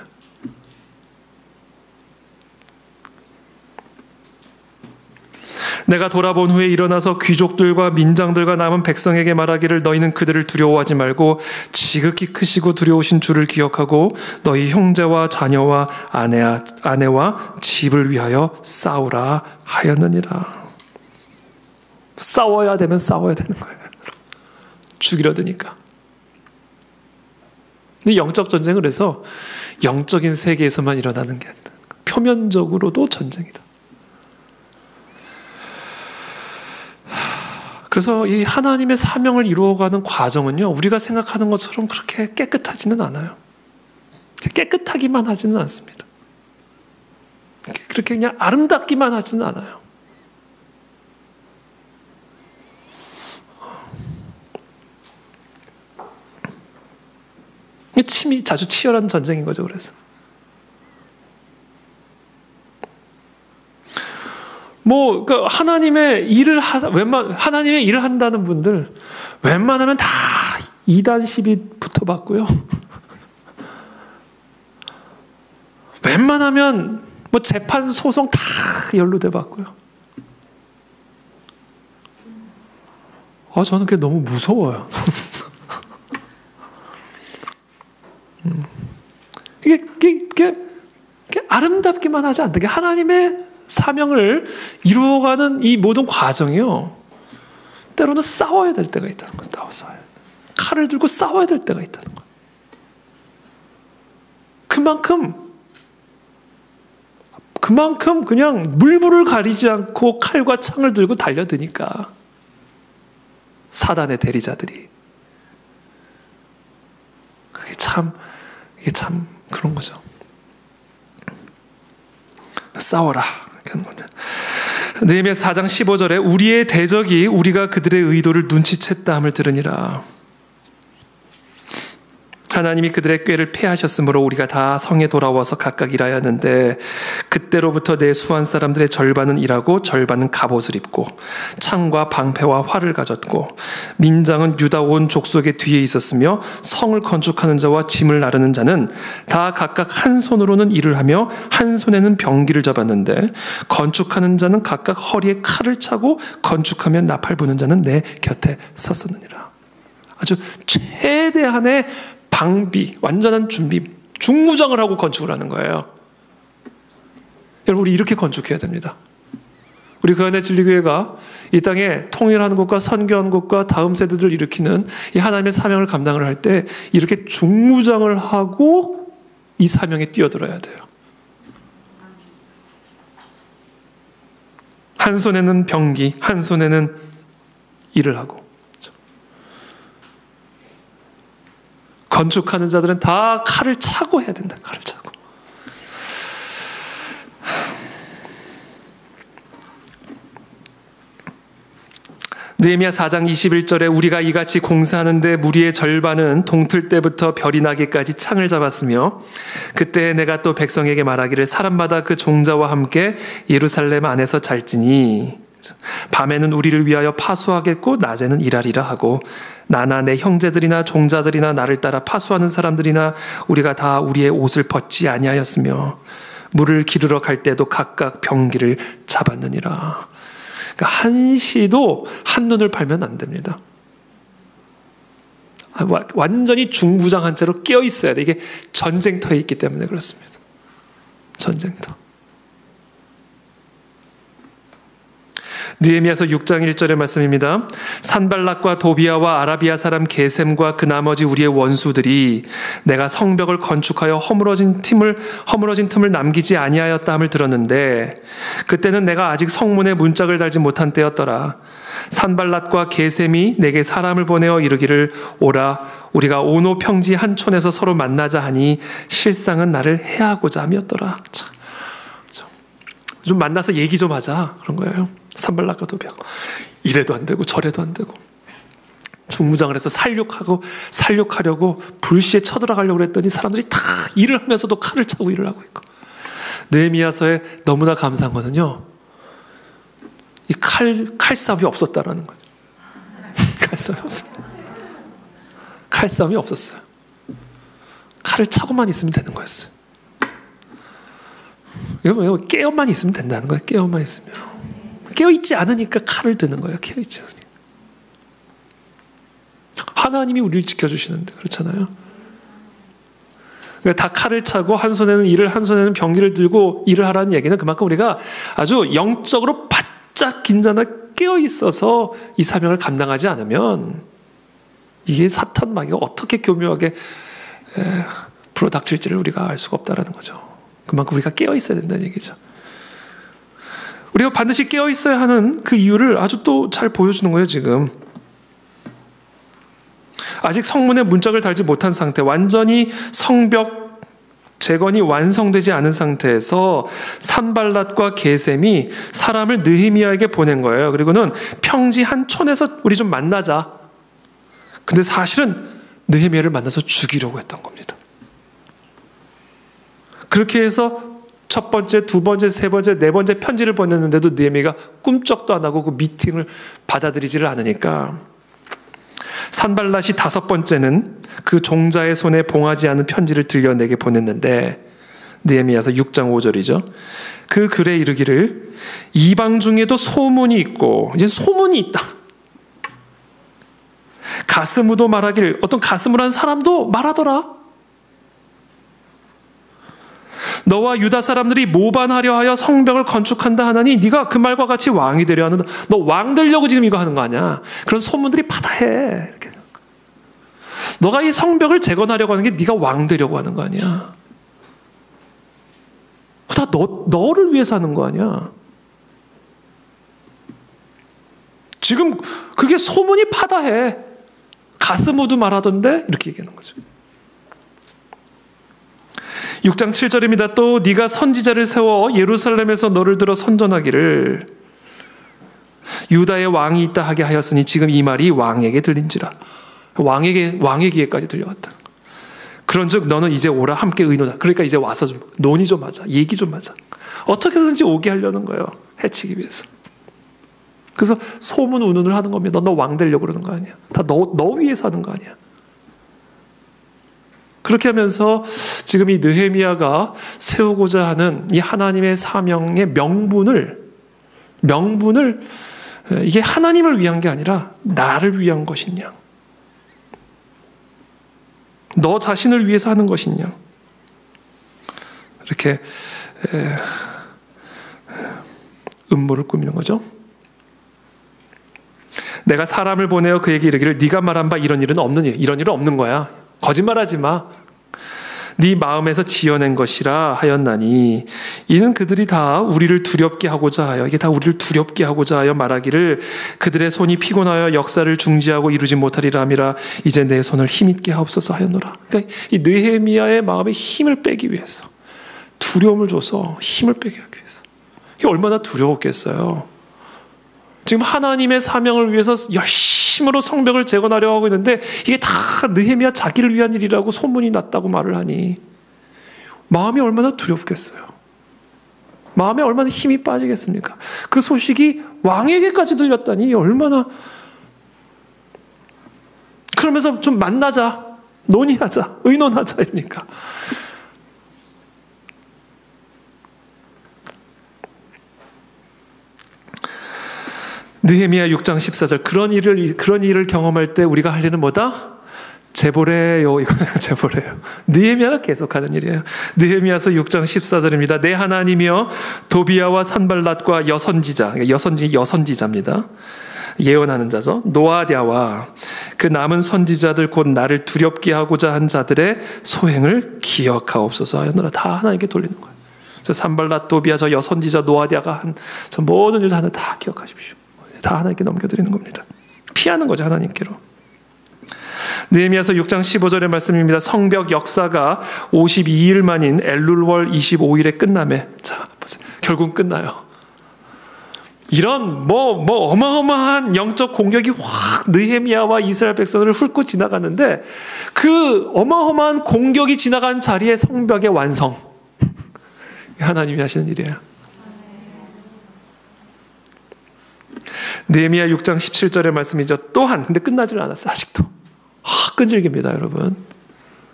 내가 돌아본 후에 일어나서 귀족들과 민장들과 남은 백성에게 말하기를 너희는 그들을 두려워하지 말고 지극히 크시고 두려우신 주를 기억하고 너희 형제와 자녀와 아내와 집을 위하여 싸우라 하였느니라. 싸워야 되면 싸워야 되는 거예요. 죽이려 드니까. 근데 영적 전쟁을 해서 영적인 세계에서만 일어나는 게 아니다. 표면적으로도 전쟁이다. 그래서 이 하나님의 사명을 이루어가는 과정은요, 우리가 생각하는 것처럼 그렇게 깨끗하지는 않아요. 깨끗하기만 하지는 않습니다. 그렇게 그냥 아름답기만 하지는 않아요. 침이 자주 치열한 전쟁인 거죠. 그래서 그러니까 하나님의 일을 한다는 분들 웬만하면 다 2단 시비 붙어봤고요. 웬만하면 재판 소송 다 연루돼 봤고요. 저는 그게 너무 무서워요. 이게 아름답기만 하지 않다. 하나님의 사명을 이루어가는 이 모든 과정이요, 때로는 싸워야 될 때가 있다는 거예요. 칼을 들고 싸워야 될 때가 있다는 거예요. 그만큼 그냥 물불을 가리지 않고 칼과 창을 들고 달려드니까 사단의 대리자들이. 이게 참 그런 거죠. 싸워라. 느헤미야 4장 15절에 우리의 대적이 우리가 그들의 의도를 눈치챘다함을 들으니라. 하나님이 그들의 꾀를 패하셨으므로 우리가 다 성에 돌아와서 각각 일하였는데 그때로부터 내 수한 사람들의 절반은 일하고 절반은 갑옷을 입고 창과 방패와 활을 가졌고 민장은 유다 온 족속의 뒤에 있었으며 성을 건축하는 자와 짐을 나르는 자는 다 각각 한 손으로는 일을 하며 한 손에는 병기를 잡았는데 건축하는 자는 각각 허리에 칼을 차고 건축하며 나팔 부는 자는 내 곁에 섰었느니라. 아주 최대한의 방비, 완전한 준비, 중무장을 하고 건축을 하는 거예요. 여러분, 우리 이렇게 건축해야 됩니다. 우리 그안의 진리교회가 이 땅에 통일하는 것과 선교하는 것과 다음 세대들을 일으키는 이 하나님의 사명을 감당을 할 때 이렇게 중무장을 하고 이 사명에 뛰어들어야 돼요. 한 손에는 병기, 한 손에는 일을 하고. 건축하는 자들은 다 칼을 차고 해야 된다. 칼을 차고. 느헤미야 4장 21절에 우리가 이같이 공사하는데 무리의 절반은 동틀 때부터 별이 나기까지 창을 잡았으며 그때 내가 또 백성에게 말하기를 사람마다 그 종자와 함께 예루살렘 안에서 잘지니 밤에는 우리를 위하여 파수하겠고 낮에는 일하리라 하고 나나 내 형제들이나 종자들이나 나를 따라 파수하는 사람들이나 우리가 다 우리의 옷을 벗지 아니하였으며 물을 기르러 갈 때도 각각 병기를 잡았느니라. 그러니까 한시도 한눈을 팔면 안 됩니다. 완전히 중부장한 채로 깨어 있어야 돼. 이게 전쟁터에 있기 때문에 그렇습니다. 전쟁터. 느헤미야서 6장 1절의 말씀입니다. 산발락과 도비아와 아라비아 사람 게셈과 그 나머지 우리의 원수들이 내가 성벽을 건축하여 허물어진 틈을 남기지 아니하였다 함을 들었는데 그때는 내가 아직 성문에 문짝을 달지 못한 때였더라. 산발락과 게셈이 내게 사람을 보내어 이르기를 오라 우리가 오노 평지 한 촌에서 서로 만나자 하니 실상은 나를 해하고자 함이었더라. 좀 만나서 얘기 좀 하자 그런 거예요. 산발락과 도비아가 이래도 안 되고 저래도 안 되고 중무장을 해서 살육하려고 불시에 쳐들어가려고 했더니 사람들이 다 일을 하면서도 칼을 차고 일을 하고 있고. 느헤미야서에 너무나 감사한 거는요, 이 칼싸움이 없었다라는 거예요. 칼싸움이 없었어요. 칼을 차고만 있으면 되는 거였어요. 이거 깨어만 있으면 된다는 거예요. 깨어만 있으면. 깨어있지 않으니까 칼을 드는 거예요. 깨어있지 않으니까. 하나님이 우리를 지켜주시는데 그렇잖아요. 그러니까 다 칼을 차고 한 손에는 일을 한 손에는 병기를 들고 일을 하라는 얘기는 그만큼 우리가 아주 영적으로 바짝 긴장하게 깨어있어서 이 사명을 감당하지 않으면 이게 사탄 마귀가 어떻게 교묘하게 불어닥칠지를 우리가 알 수가 없다는 거죠. 그만큼 우리가 깨어있어야 된다는 얘기죠. 우리가 반드시 깨어있어야 하는 그 이유를 아주 또 잘 보여주는 거예요. 지금 아직 성문에 문짝을 달지 못한 상태, 완전히 성벽 재건이 완성되지 않은 상태에서 산발랏과 게셈이 사람을 느헤미야에게 보낸 거예요. 그리고는 평지 한 촌에서 우리 좀 만나자. 근데 사실은 느헤미야를 만나서 죽이려고 했던 겁니다. 그렇게 해서 첫 번째, 두 번째, 세 번째, 네 번째 편지를 보냈는데도 느헤미야가 꿈쩍도 안 하고 그 미팅을 받아들이지를 않으니까 산발랏이 다섯 번째는 그 종자의 손에 봉하지 않은 편지를 들려 내게 보냈는데 느헤미야서 6장 5절이죠. 그 글에 이르기를 이방 중에도 소문이 있고 이제 소문이 있다. 가스무도 말하기를 어떤 가스무라는 사람도 말하더라. 너와 유다 사람들이 모반하려 하여 성벽을 건축한다 하나니 네가 그 말과 같이 왕이 되려 하는다. 너 왕 되려고 지금 이거 하는 거 아니야. 그런 소문들이 바다해. 이렇게. 너가 이 성벽을 재건하려고 하는 게 네가 왕 되려고 하는 거 아니야. 다 너를 위해서 하는 거 아니야. 지금 그게 소문이 파다해. 가스무도 말하던데 이렇게 얘기하는 거죠. 6장 7절입니다. 또 네가 선지자를 세워 예루살렘에서 너를 들어 선전하기를 유다의 왕이 있다 하게 하였으니 지금 이 말이 왕에게 들린지라. 왕의 귀에까지 들려왔다. 그런즉 너는 이제 오라 함께 의논하자. 그러니까 이제 와서 좀 논의 좀 하자. 얘기 좀 하자. 어떻게든지 오게 하려는 거예요. 해치기 위해서. 그래서 소문 운운을 하는 겁니다. 너 왕 되려고 그러는 거 아니야. 다 너 위해서 하는 거 아니야. 그렇게 하면서 지금 이 느헤미야가 세우고자 하는 이 하나님의 사명의 명분을 이게 하나님을 위한 게 아니라 나를 위한 것이냐, 너 자신을 위해서 하는 것이냐, 이렇게 음모를 꾸미는 거죠. 내가 사람을 보내어 그에게 이르기를 네가 말한 바 이런 일은 없는 일, 이런 일은 없는 거야. 거짓말하지 마. 네 마음에서 지어낸 것이라 하였나니 이는 그들이 다 우리를 두렵게 하고자 하여, 이게 다 우리를 두렵게 하고자 하여 말하기를 그들의 손이 피곤하여 역사를 중지하고 이루지 못하리라 함이라. 이제 내 손을 힘있게 하옵소서 하였노라. 그러니까 이 느헤미야의 마음에 힘을 빼기 위해서, 두려움을 줘서 힘을 빼게 하기 위해서. 이게 얼마나 두려웠겠어요. 지금 하나님의 사명을 위해서 열심으로 성벽을 재건하려고 하고 있는데 이게 다 느헤미야 자기를 위한 일이라고 소문이 났다고 말을 하니 마음이 얼마나 두렵겠어요. 마음에 얼마나 힘이 빠지겠습니까? 그 소식이 왕에게까지 들렸다니 얼마나. 그러면서 좀 만나자, 논의하자, 의논하자입니까? 느헤미야 6장 14절. 그런 일을 경험할 때 우리가 할 일은 뭐다? 제보래요. 이거 제보래요. 느헤미야가 계속하는 일이에요. 느헤미야서 6장 14절입니다. 내 하나님이여 도비야와 산발랏과 여선지자입니다. 예언하는 자죠. 노아랴와 그 남은 선지자들 곧 나를 두렵게 하고자 한 자들의 소행을 기억하옵소서 하였노라. 다 하나님께 돌리는 거예요. 저 산발랏, 도비야, 저 여선지자, 노아랴가 한 저 모든 일을 하는 다 기억하십시오. 다 하나님께 넘겨드리는 겁니다. 피하는 거죠, 하나님께로. 느헤미야서 6장 15절의 말씀입니다. 성벽 역사가 52일 만인 엘룰월 25일에 끝나매. 자, 보세요. 결국 끝나요. 이런 어마어마한 영적 공격이 확 느헤미야와 이스라엘 백성을 훑고 지나갔는데 그 어마어마한 공격이 지나간 자리에 성벽의 완성. 하나님이 하시는 일이에요. 느헤미야 6장 17절의 말씀이죠. 또한, 근데 끝나질 않았어요. 아직도. 끈질깁니다, 여러분.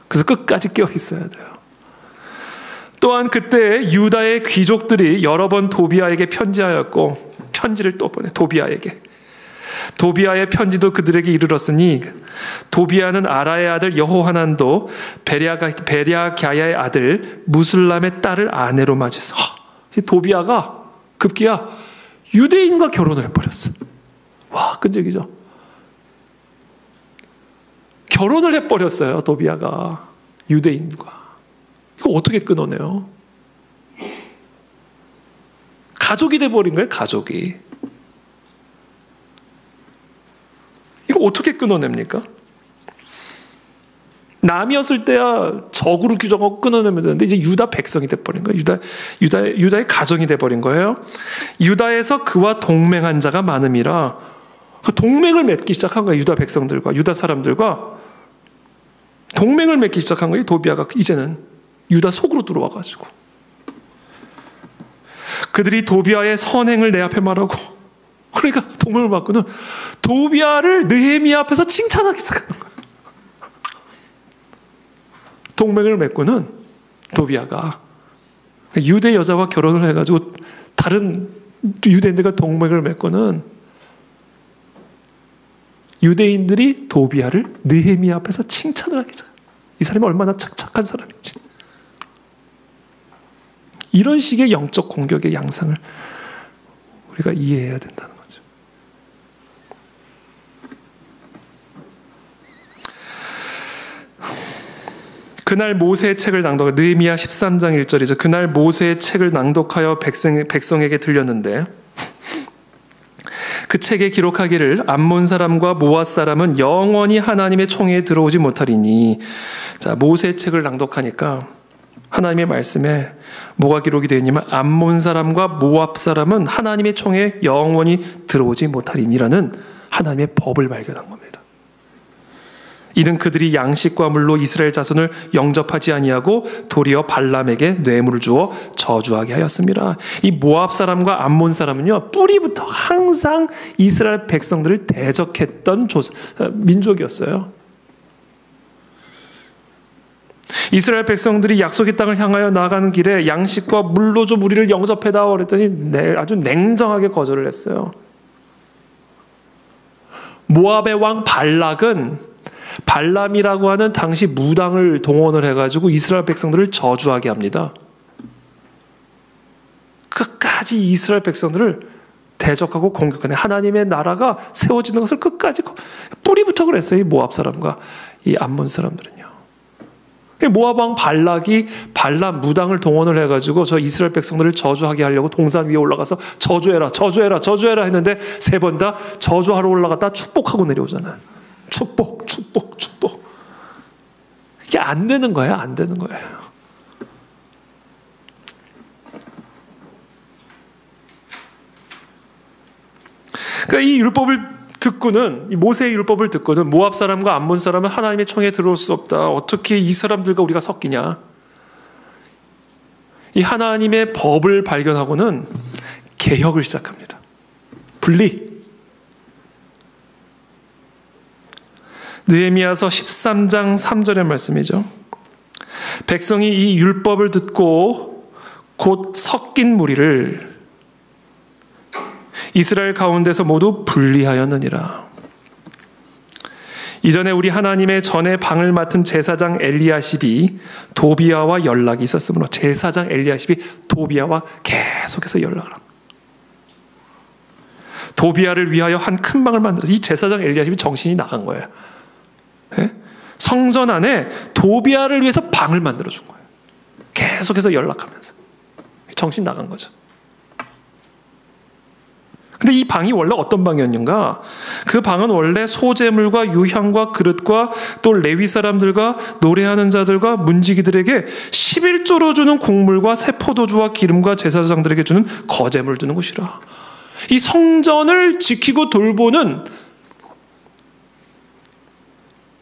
그래서 끝까지 깨어 있어야 돼요. 또한 그때 유다의 귀족들이 여러 번 도비야에게 편지하였고, 편지를 또 보내, 도비야에게. 도비야의 편지도 그들에게 이르렀으니 도비야는 아라의 아들 여호하난도 베랴갸야의 아들 무슬람의 딸을 아내로 맞이해서 도비야가 급기야 유대인과 결혼을 해버렸어. 와, 끈질기죠. 결혼을 해버렸어요, 도비야가 유대인과. 이거 어떻게 끊어내요? 가족이 돼버린 거예요, 가족이. 이거 어떻게 끊어냅니까? 남이었을 때야 적으로 규정하고 끊어내면 되는데 이제 유다 백성이 돼버린 거예요. 유다의 가정이 돼버린 거예요. 유다에서 그와 동맹한 자가 많음이라 그 동맹을 맺기 시작한 거예요. 유다 백성들과 유다 사람들과 동맹을 맺기 시작한 거예요. 도비야가 이제는 유다 속으로 들어와가지고 그들이 도비야의 선행을 내 앞에 말하고, 그러니까 동맹을 맺고는 도비야를 느헤미야 앞에서 칭찬하기 시작하는 거예요. 동맹을 맺고는 도비야가 유대 여자와 결혼을 해가지고 다른 유대인들과 동맹을 맺고는 유대인들이 도비야를 느헤미야 앞에서 칭찬을 하기 시작해요. 이 사람이 얼마나 착한 사람인지. 이런 식의 영적 공격의 양상을 우리가 이해해야 된다는 거죠. 그날 모세의 책을 낭독하여, 느헤미야 13장 1절이죠. 그날 모세의 책을 낭독하여 백성에게 들렸는데 그 책에 기록하기를 암몬 사람과 모압 사람은 영원히 하나님의 총회에 들어오지 못하리니. 자, 모세의 책을 낭독하니까 하나님의 말씀에 뭐가 기록이 되어 있냐면 암몬 사람과 모압 사람은 하나님의 총회에 영원히 들어오지 못하리니라는 하나님의 법을 발견한 겁니다. 이는 그들이 양식과 물로 이스라엘 자손을 영접하지 아니하고 도리어 발람에게 뇌물을 주어 저주하게 하였습니다. 이 모압 사람과 암몬 사람은요, 뿌리부터 항상 이스라엘 백성들을 대적했던 민족이었어요. 이스라엘 백성들이 약속의 땅을 향하여 나가는 길에 양식과 물로 좀 우리를 영접해다오 그랬더니 아주 냉정하게 거절을 했어요. 모압의 왕 발락은 발람이라고 하는 당시 무당을 동원을 해가지고 이스라엘 백성들을 저주하게 합니다. 끝까지 이스라엘 백성들을 대적하고 공격하는 하나님의 나라가 세워지는 것을 끝까지 뿌리부터 그랬어요. 이 모압 사람과 이 암몬 사람들은요. 모압 왕 발락이 발람 무당을 동원을 해가지고 저 이스라엘 백성들을 저주하게 하려고 동산 위에 올라가서 저주해라 저주해라 저주해라 했는데 세 번 다 저주하러 올라갔다 축복하고 내려오잖아요. 축복 축복 축복. 이게 안 되는 거예요. 안 되는 거예요. 그러니까 이 율법을 듣고는, 이 모세의 율법을 듣고는 모압 사람과 암몬 사람은 하나님의 총에 들어올 수 없다. 어떻게 이 사람들과 우리가 섞이냐. 이 하나님의 법을 발견하고는 개혁을 시작합니다. 분리. 느헤미야서 13장 3절의 말씀이죠. 백성이 이 율법을 듣고 곧 섞인 무리를 이스라엘 가운데서 모두 분리하였느니라. 이전에 우리 하나님의 전에 방을 맡은 제사장 엘리야십이 도비야와 연락이 있었으므로 제사장 엘리야십이 도비야와 계속해서 연락을 합니다. 도비야를 위하여 한 큰 방을 만들어서 이 제사장 엘리야십이 정신이 나간 거예요. 네? 성전 안에 도비야를 위해서 방을 만들어준 거예요. 계속해서 연락하면서. 정신 나간 거죠. 근데 이 방이 원래 어떤 방이었는가? 그 방은 원래 소재물과 유향과 그릇과 또 레위 사람들과 노래하는 자들과 문지기들에게 11조로 주는 곡물과 새 포도주와 기름과 제사장들에게 주는 거제물 주는 곳이라. 이 성전을 지키고 돌보는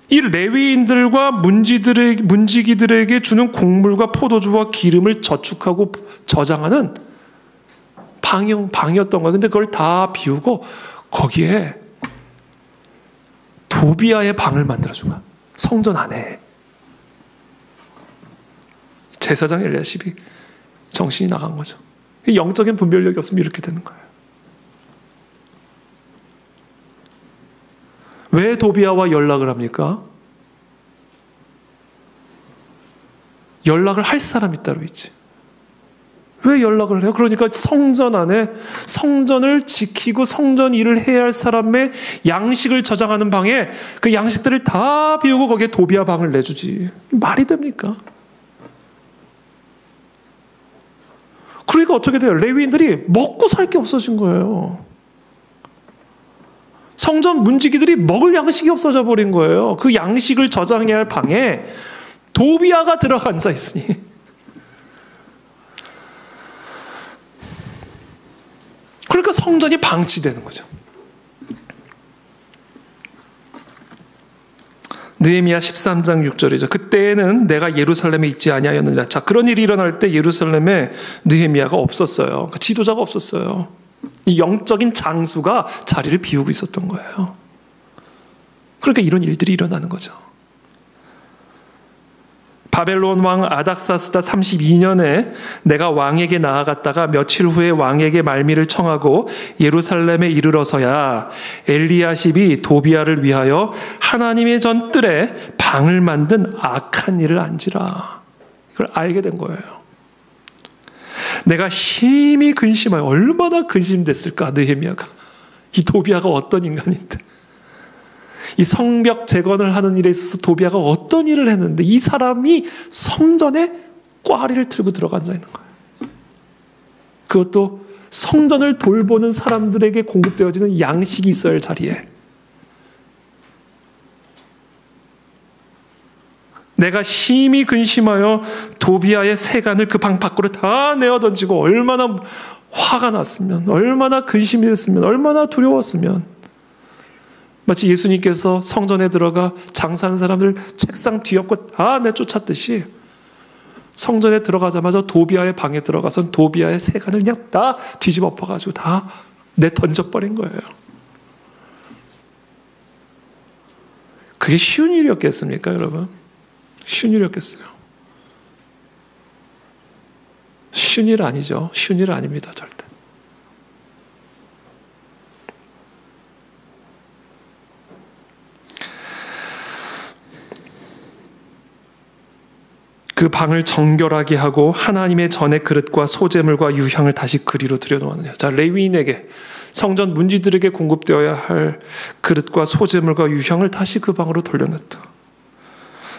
이 레위인들과 문지기들에게 주는 곡물과 포도주와 기름을 저축하고 저장하는 방이었던 거예요. 근데 그걸 다 비우고 거기에 도비야의 방을 만들어준 거야. 성전 안에. 제사장 엘리야십이 정신이 나간 거죠. 영적인 분별력이 없으면 이렇게 되는 거예요. 왜 도비야와 연락을 합니까? 연락을 할 사람이 따로 있지. 왜 연락을 해요? 그러니까 성전 안에 성전을 지키고 성전 일을 해야 할 사람의 양식을 저장하는 방에 그 양식들을 다 비우고 거기에 도비야 방을 내주지. 말이 됩니까? 그러니까 어떻게 돼요? 레위인들이 먹고 살 게 없어진 거예요. 성전 문지기들이 먹을 양식이 없어져 버린 거예요. 그 양식을 저장해야 할 방에 도비야가 들어가 앉아 있으니. 그러니까 성전이 방치되는 거죠. 느헤미야 13장 6절이죠. 그때에는 내가 예루살렘에 있지 아니하였느니라. 자, 그런 일이 일어날 때 예루살렘에 느헤미야가 없었어요. 지도자가 없었어요. 이 영적인 장수가 자리를 비우고 있었던 거예요. 그러니까 이런 일들이 일어나는 거죠. 바벨론 왕 아닥사스다 32년에 내가 왕에게 나아갔다가 며칠 후에 왕에게 말미를 청하고 예루살렘에 이르러서야 엘리야십이 도비야를 위하여 하나님의 전뜰에 방을 만든 악한 일을 안지라. 이걸 알게 된 거예요. 내가 심히 근심하여, 얼마나 근심됐을까 느헤미야가. 이 도비야가 어떤 인간인데, 이 성벽 재건을 하는 일에 있어서 도비야가 어떤 일을 했는데 이 사람이 성전에 꽈리를 들고 들어가 앉아 있는 거예요. 그것도 성전을 돌보는 사람들에게 공급되어지는 양식이 있어야 할 자리에. 내가 심히 근심하여 도비야의 세간을 그 방 밖으로 다 내어던지고, 얼마나 화가 났으면, 얼마나 근심이 됐으면, 얼마나 두려웠으면. 마치 예수님께서 성전에 들어가 장사하는 사람들 책상 뒤엎고 다 내쫓았듯이 성전에 들어가자마자 도비아의 방에 들어가서 도비아의 세간을 그냥 다 뒤집어 엎어가지고 다 내던져버린 거예요. 그게 쉬운 일이었겠습니까, 여러분? 쉬운 일이었겠어요? 쉬운 일 아니죠. 쉬운 일 아닙니다, 절대. 그 방을 정결하게 하고 하나님의 전의 그릇과 소재물과 유향을 다시 그리로 들여놓았느냐. 자, 레위인에게 성전 문지들에게 공급되어야 할 그릇과 소재물과 유향을 다시 그 방으로 돌려냈다.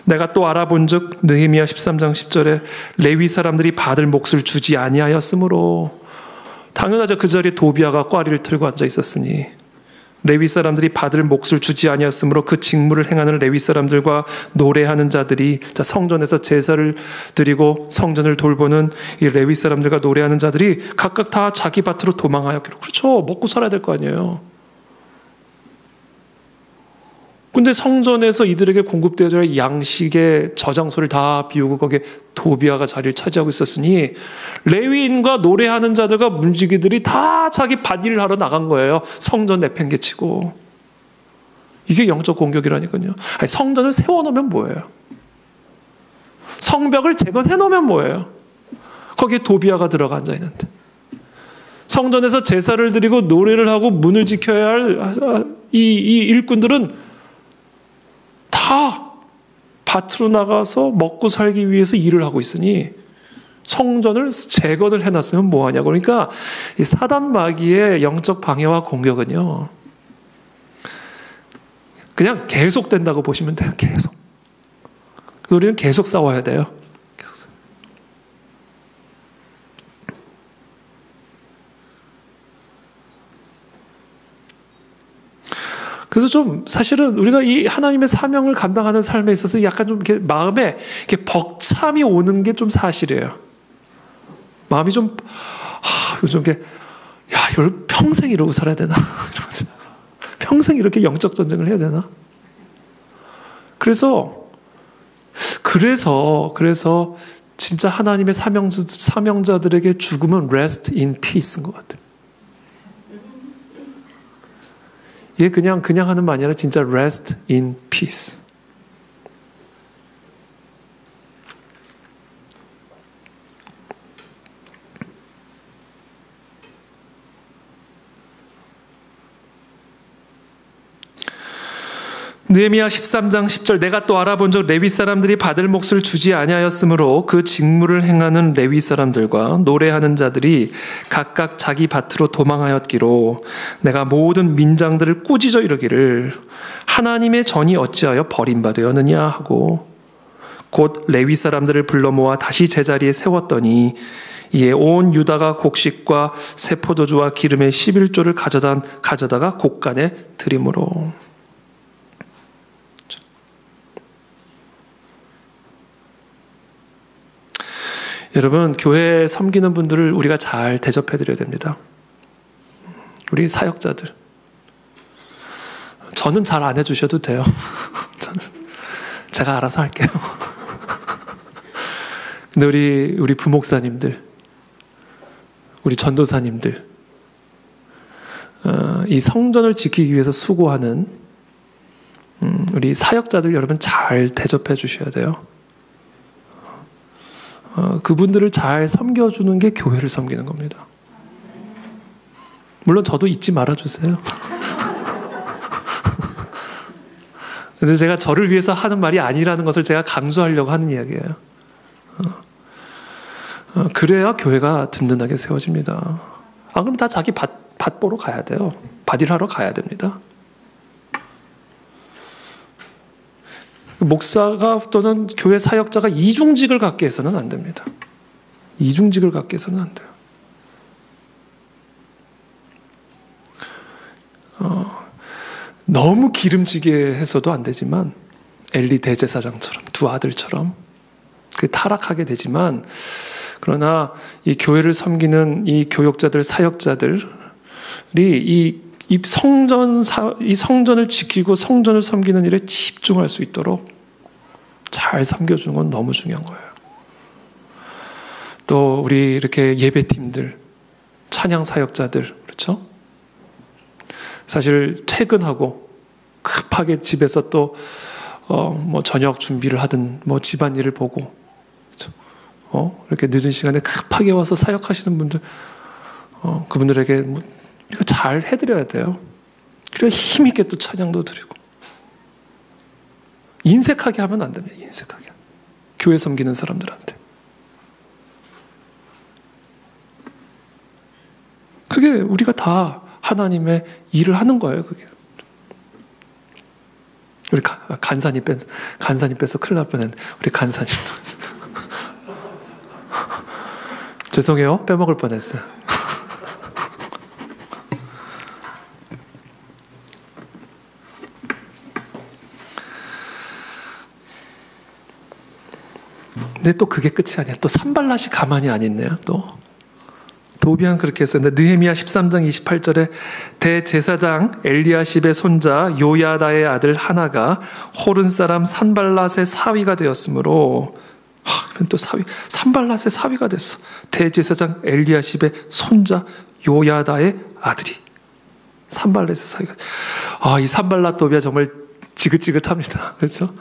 내가 또 알아본즉 느헤미야 13장 10절에 레위 사람들이 받을 몫을 주지 아니하였으므로, 당연하죠. 그 자리에 도비아가 꽈리를 틀고 앉아 있었으니 레위 사람들이 받을 몫을 주지 아니하였으므로 그 직무를 행하는 레위 사람들과 노래하는 자들이, 자, 성전에서 제사를 드리고 성전을 돌보는 이 레위 사람들과 노래하는 자들이 각각 다 자기 밭으로 도망하였기로. 그렇죠. 먹고 살아야 될 거 아니에요. 근데 성전에서 이들에게 공급되어야 할 양식의 저장소를 다 비우고 거기에 도비아가 자리를 차지하고 있었으니 레위인과 노래하는 자들과 문지기들이 다 자기 밭일을 하러 나간 거예요. 성전 내팽개치고. 이게 영적 공격이라니까요. 아니, 성전을 세워놓으면 뭐예요? 성벽을 재건해놓으면 뭐예요? 거기에 도비아가 들어가 앉아있는데. 성전에서 제사를 드리고 노래를 하고 문을 지켜야 할 이 일꾼들은 다 밭으로 나가서 먹고 살기 위해서 일을 하고 있으니 성전을 재건을 해놨으면 뭐하냐고. 그러니까 이 사단 마귀의 영적 방해와 공격은요, 그냥 계속된다고 보시면 돼요. 계속. 그래서 우리는 계속 싸워야 돼요. 그래서 좀 사실은 우리가 이 하나님의 사명을 감당하는 삶에 있어서 약간 좀 이렇게 마음에 이렇게 벅참이 오는 게 좀 사실이에요. 마음이 좀, 요즘 이렇게, 야, 이걸 평생 이러고 살아야 되나? 평생 이렇게 영적 전쟁을 해야 되나? 그래서 진짜 하나님의 사명자들에게 죽음은 rest in peace인 것 같아요. 이게 그냥 하는 말 아니라 진짜 rest in peace. 느헤미야 13장 10절 내가 또 알아본즉 레위 사람들이 받을 몫을 주지 아니하였으므로 그 직무를 행하는 레위 사람들과 노래하는 자들이 각각 자기 밭으로 도망하였기로 내가 모든 민장들을 꾸짖어 이르기를 하나님의 전이 어찌하여 버림받으었느냐 하고 곧 레위 사람들을 불러 모아 다시 제자리에 세웠더니 이에 온 유다가 곡식과 새 포도주와 기름의 11조를 가져다가 곡간에 드림으로. 여러분, 교회 섬기는 분들을 우리가 잘 대접해드려야 됩니다. 우리 사역자들. 저는 잘 안 해주셔도 돼요. 저는 제가 알아서 할게요. 근데 우리 부목사님들, 우리 전도사님들, 이 성전을 지키기 위해서 수고하는 우리 사역자들 여러분 잘 대접해 주셔야 돼요. 그분들을 잘 섬겨주는 게 교회를 섬기는 겁니다. 물론 저도 잊지 말아주세요. 근데 제가 저를 위해서 하는 말이 아니라는 것을 제가 강조하려고 하는 이야기예요. 그래야 교회가 든든하게 세워집니다. 안 그러면 다 자기 밭 보러 가야 돼요. 밭일하러 가야 됩니다. 목사가 또는 교회 사역자가 이중직을 갖게 해서는 안 됩니다. 이중직을 갖게 해서는 안 돼요. 너무 기름지게 해서도 안 되지만 엘리 대제사장처럼 두 아들처럼 그 타락하게 되지만 그러나 이 교회를 섬기는 이 교역자들 사역자들이 이 이 성전을 지키고 성전을 섬기는 일에 집중할 수 있도록 잘 섬겨주는 건 너무 중요한 거예요. 또 우리 이렇게 예배팀들, 찬양 사역자들, 그렇죠? 사실 퇴근하고 급하게 집에서 또 뭐 저녁 준비를 하든 뭐 집안일을 보고, 그렇죠? 이렇게 늦은 시간에 급하게 와서 사역하시는 분들, 그분들에게 뭐 우리가 잘 해드려야 돼요. 그래야 힘있게 또 찬양도 드리고. 인색하게 하면 안 됩니다. 인색하게. 교회 섬기는 사람들한테. 그게 우리가 다 하나님의 일을 하는 거예요. 그게. 우리 간사님 빼서 큰일 날 뻔했는데 우리 간사님도 죄송해요. 빼먹을 뻔했어요. 근데 또 그게 끝이 아니야. 또 산발랏이 가만히 안 있네요. 또 도비안 그렇게 했어요. 느헤미야 13장 28절에 대제사장 엘리야십의 손자 요야다의 아들 하나가 호른 사람 산발랏의 사위가 되었으므로, 또 산발랏의 사위가 됐어. 대제사장 엘리야십의 손자 요야다의 아들이 산발랏의 사위가. 이 산발랏 도비아 정말 지긋지긋합니다. 그렇죠?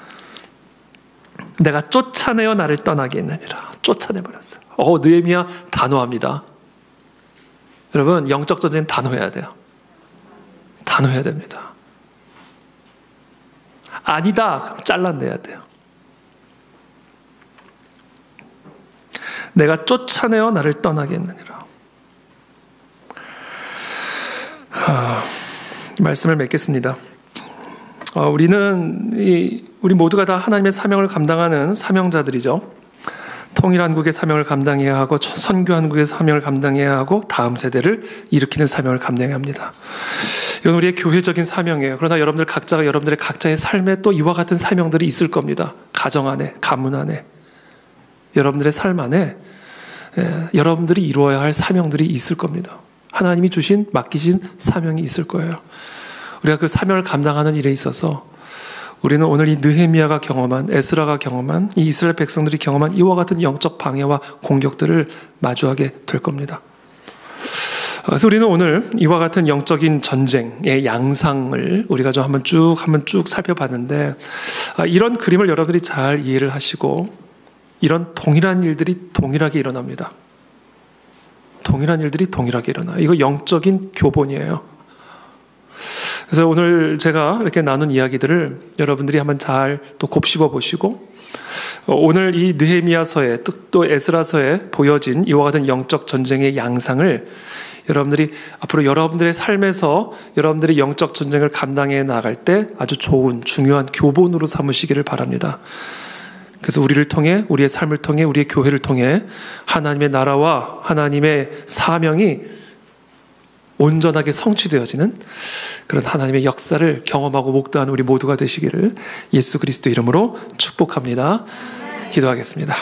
내가 쫓아내어 나를 떠나게 했느니라. 쫓아내버렸어요. 느헤미야 단호합니다. 여러분, 영적 전쟁은 단호해야 돼요. 단호해야 됩니다. 아니다, 잘라내야 돼요. 내가 쫓아내어 나를 떠나게 했느니라. 말씀을 맺겠습니다. 우리 모두가 다 하나님의 사명을 감당하는 사명자들이죠. 통일한국의 사명을 감당해야 하고 선교한국의 사명을 감당해야 하고 다음 세대를 일으키는 사명을 감당해야 합니다. 이건 우리의 교회적인 사명이에요. 그러나 여러분들 각자가 여러분들의 각자의 삶에 또 이와 같은 사명들이 있을 겁니다. 가정 안에, 가문 안에, 여러분들의 삶 안에 여러분들이 이루어야 할 사명들이 있을 겁니다. 하나님이 맡기신 사명이 있을 거예요. 우리가 그 사명을 감당하는 일에 있어서 우리는 오늘 이 느헤미야가 경험한, 에스라가 경험한, 이 이스라엘 백성들이 경험한 이와 같은 영적 방해와 공격들을 마주하게 될 겁니다. 그래서 우리는 오늘 이와 같은 영적인 전쟁의 양상을 우리가 좀 한번 쭉 살펴봤는데, 이런 그림을 여러분들이 잘 이해를 하시고 이런 동일한 일들이 동일하게 일어납니다. 동일한 일들이 동일하게 일어나요. 이거 영적인 교본이에요. 그래서 오늘 제가 이렇게 나눈 이야기들을 여러분들이 한번 잘 또 곱씹어 보시고, 오늘 이 느헤미야서에 또 에스라서에 보여진 이와 같은 영적 전쟁의 양상을 여러분들이 앞으로 여러분들의 삶에서 여러분들이 영적 전쟁을 감당해 나갈 때 아주 좋은 중요한 교본으로 삼으시기를 바랍니다. 그래서 우리를 통해, 우리의 삶을 통해, 우리의 교회를 통해 하나님의 나라와 하나님의 사명이 온전하게 성취되어지는 그런 하나님의 역사를 경험하고 목도하는 우리 모두가 되시기를 예수 그리스도 이름으로 축복합니다. 기도하겠습니다.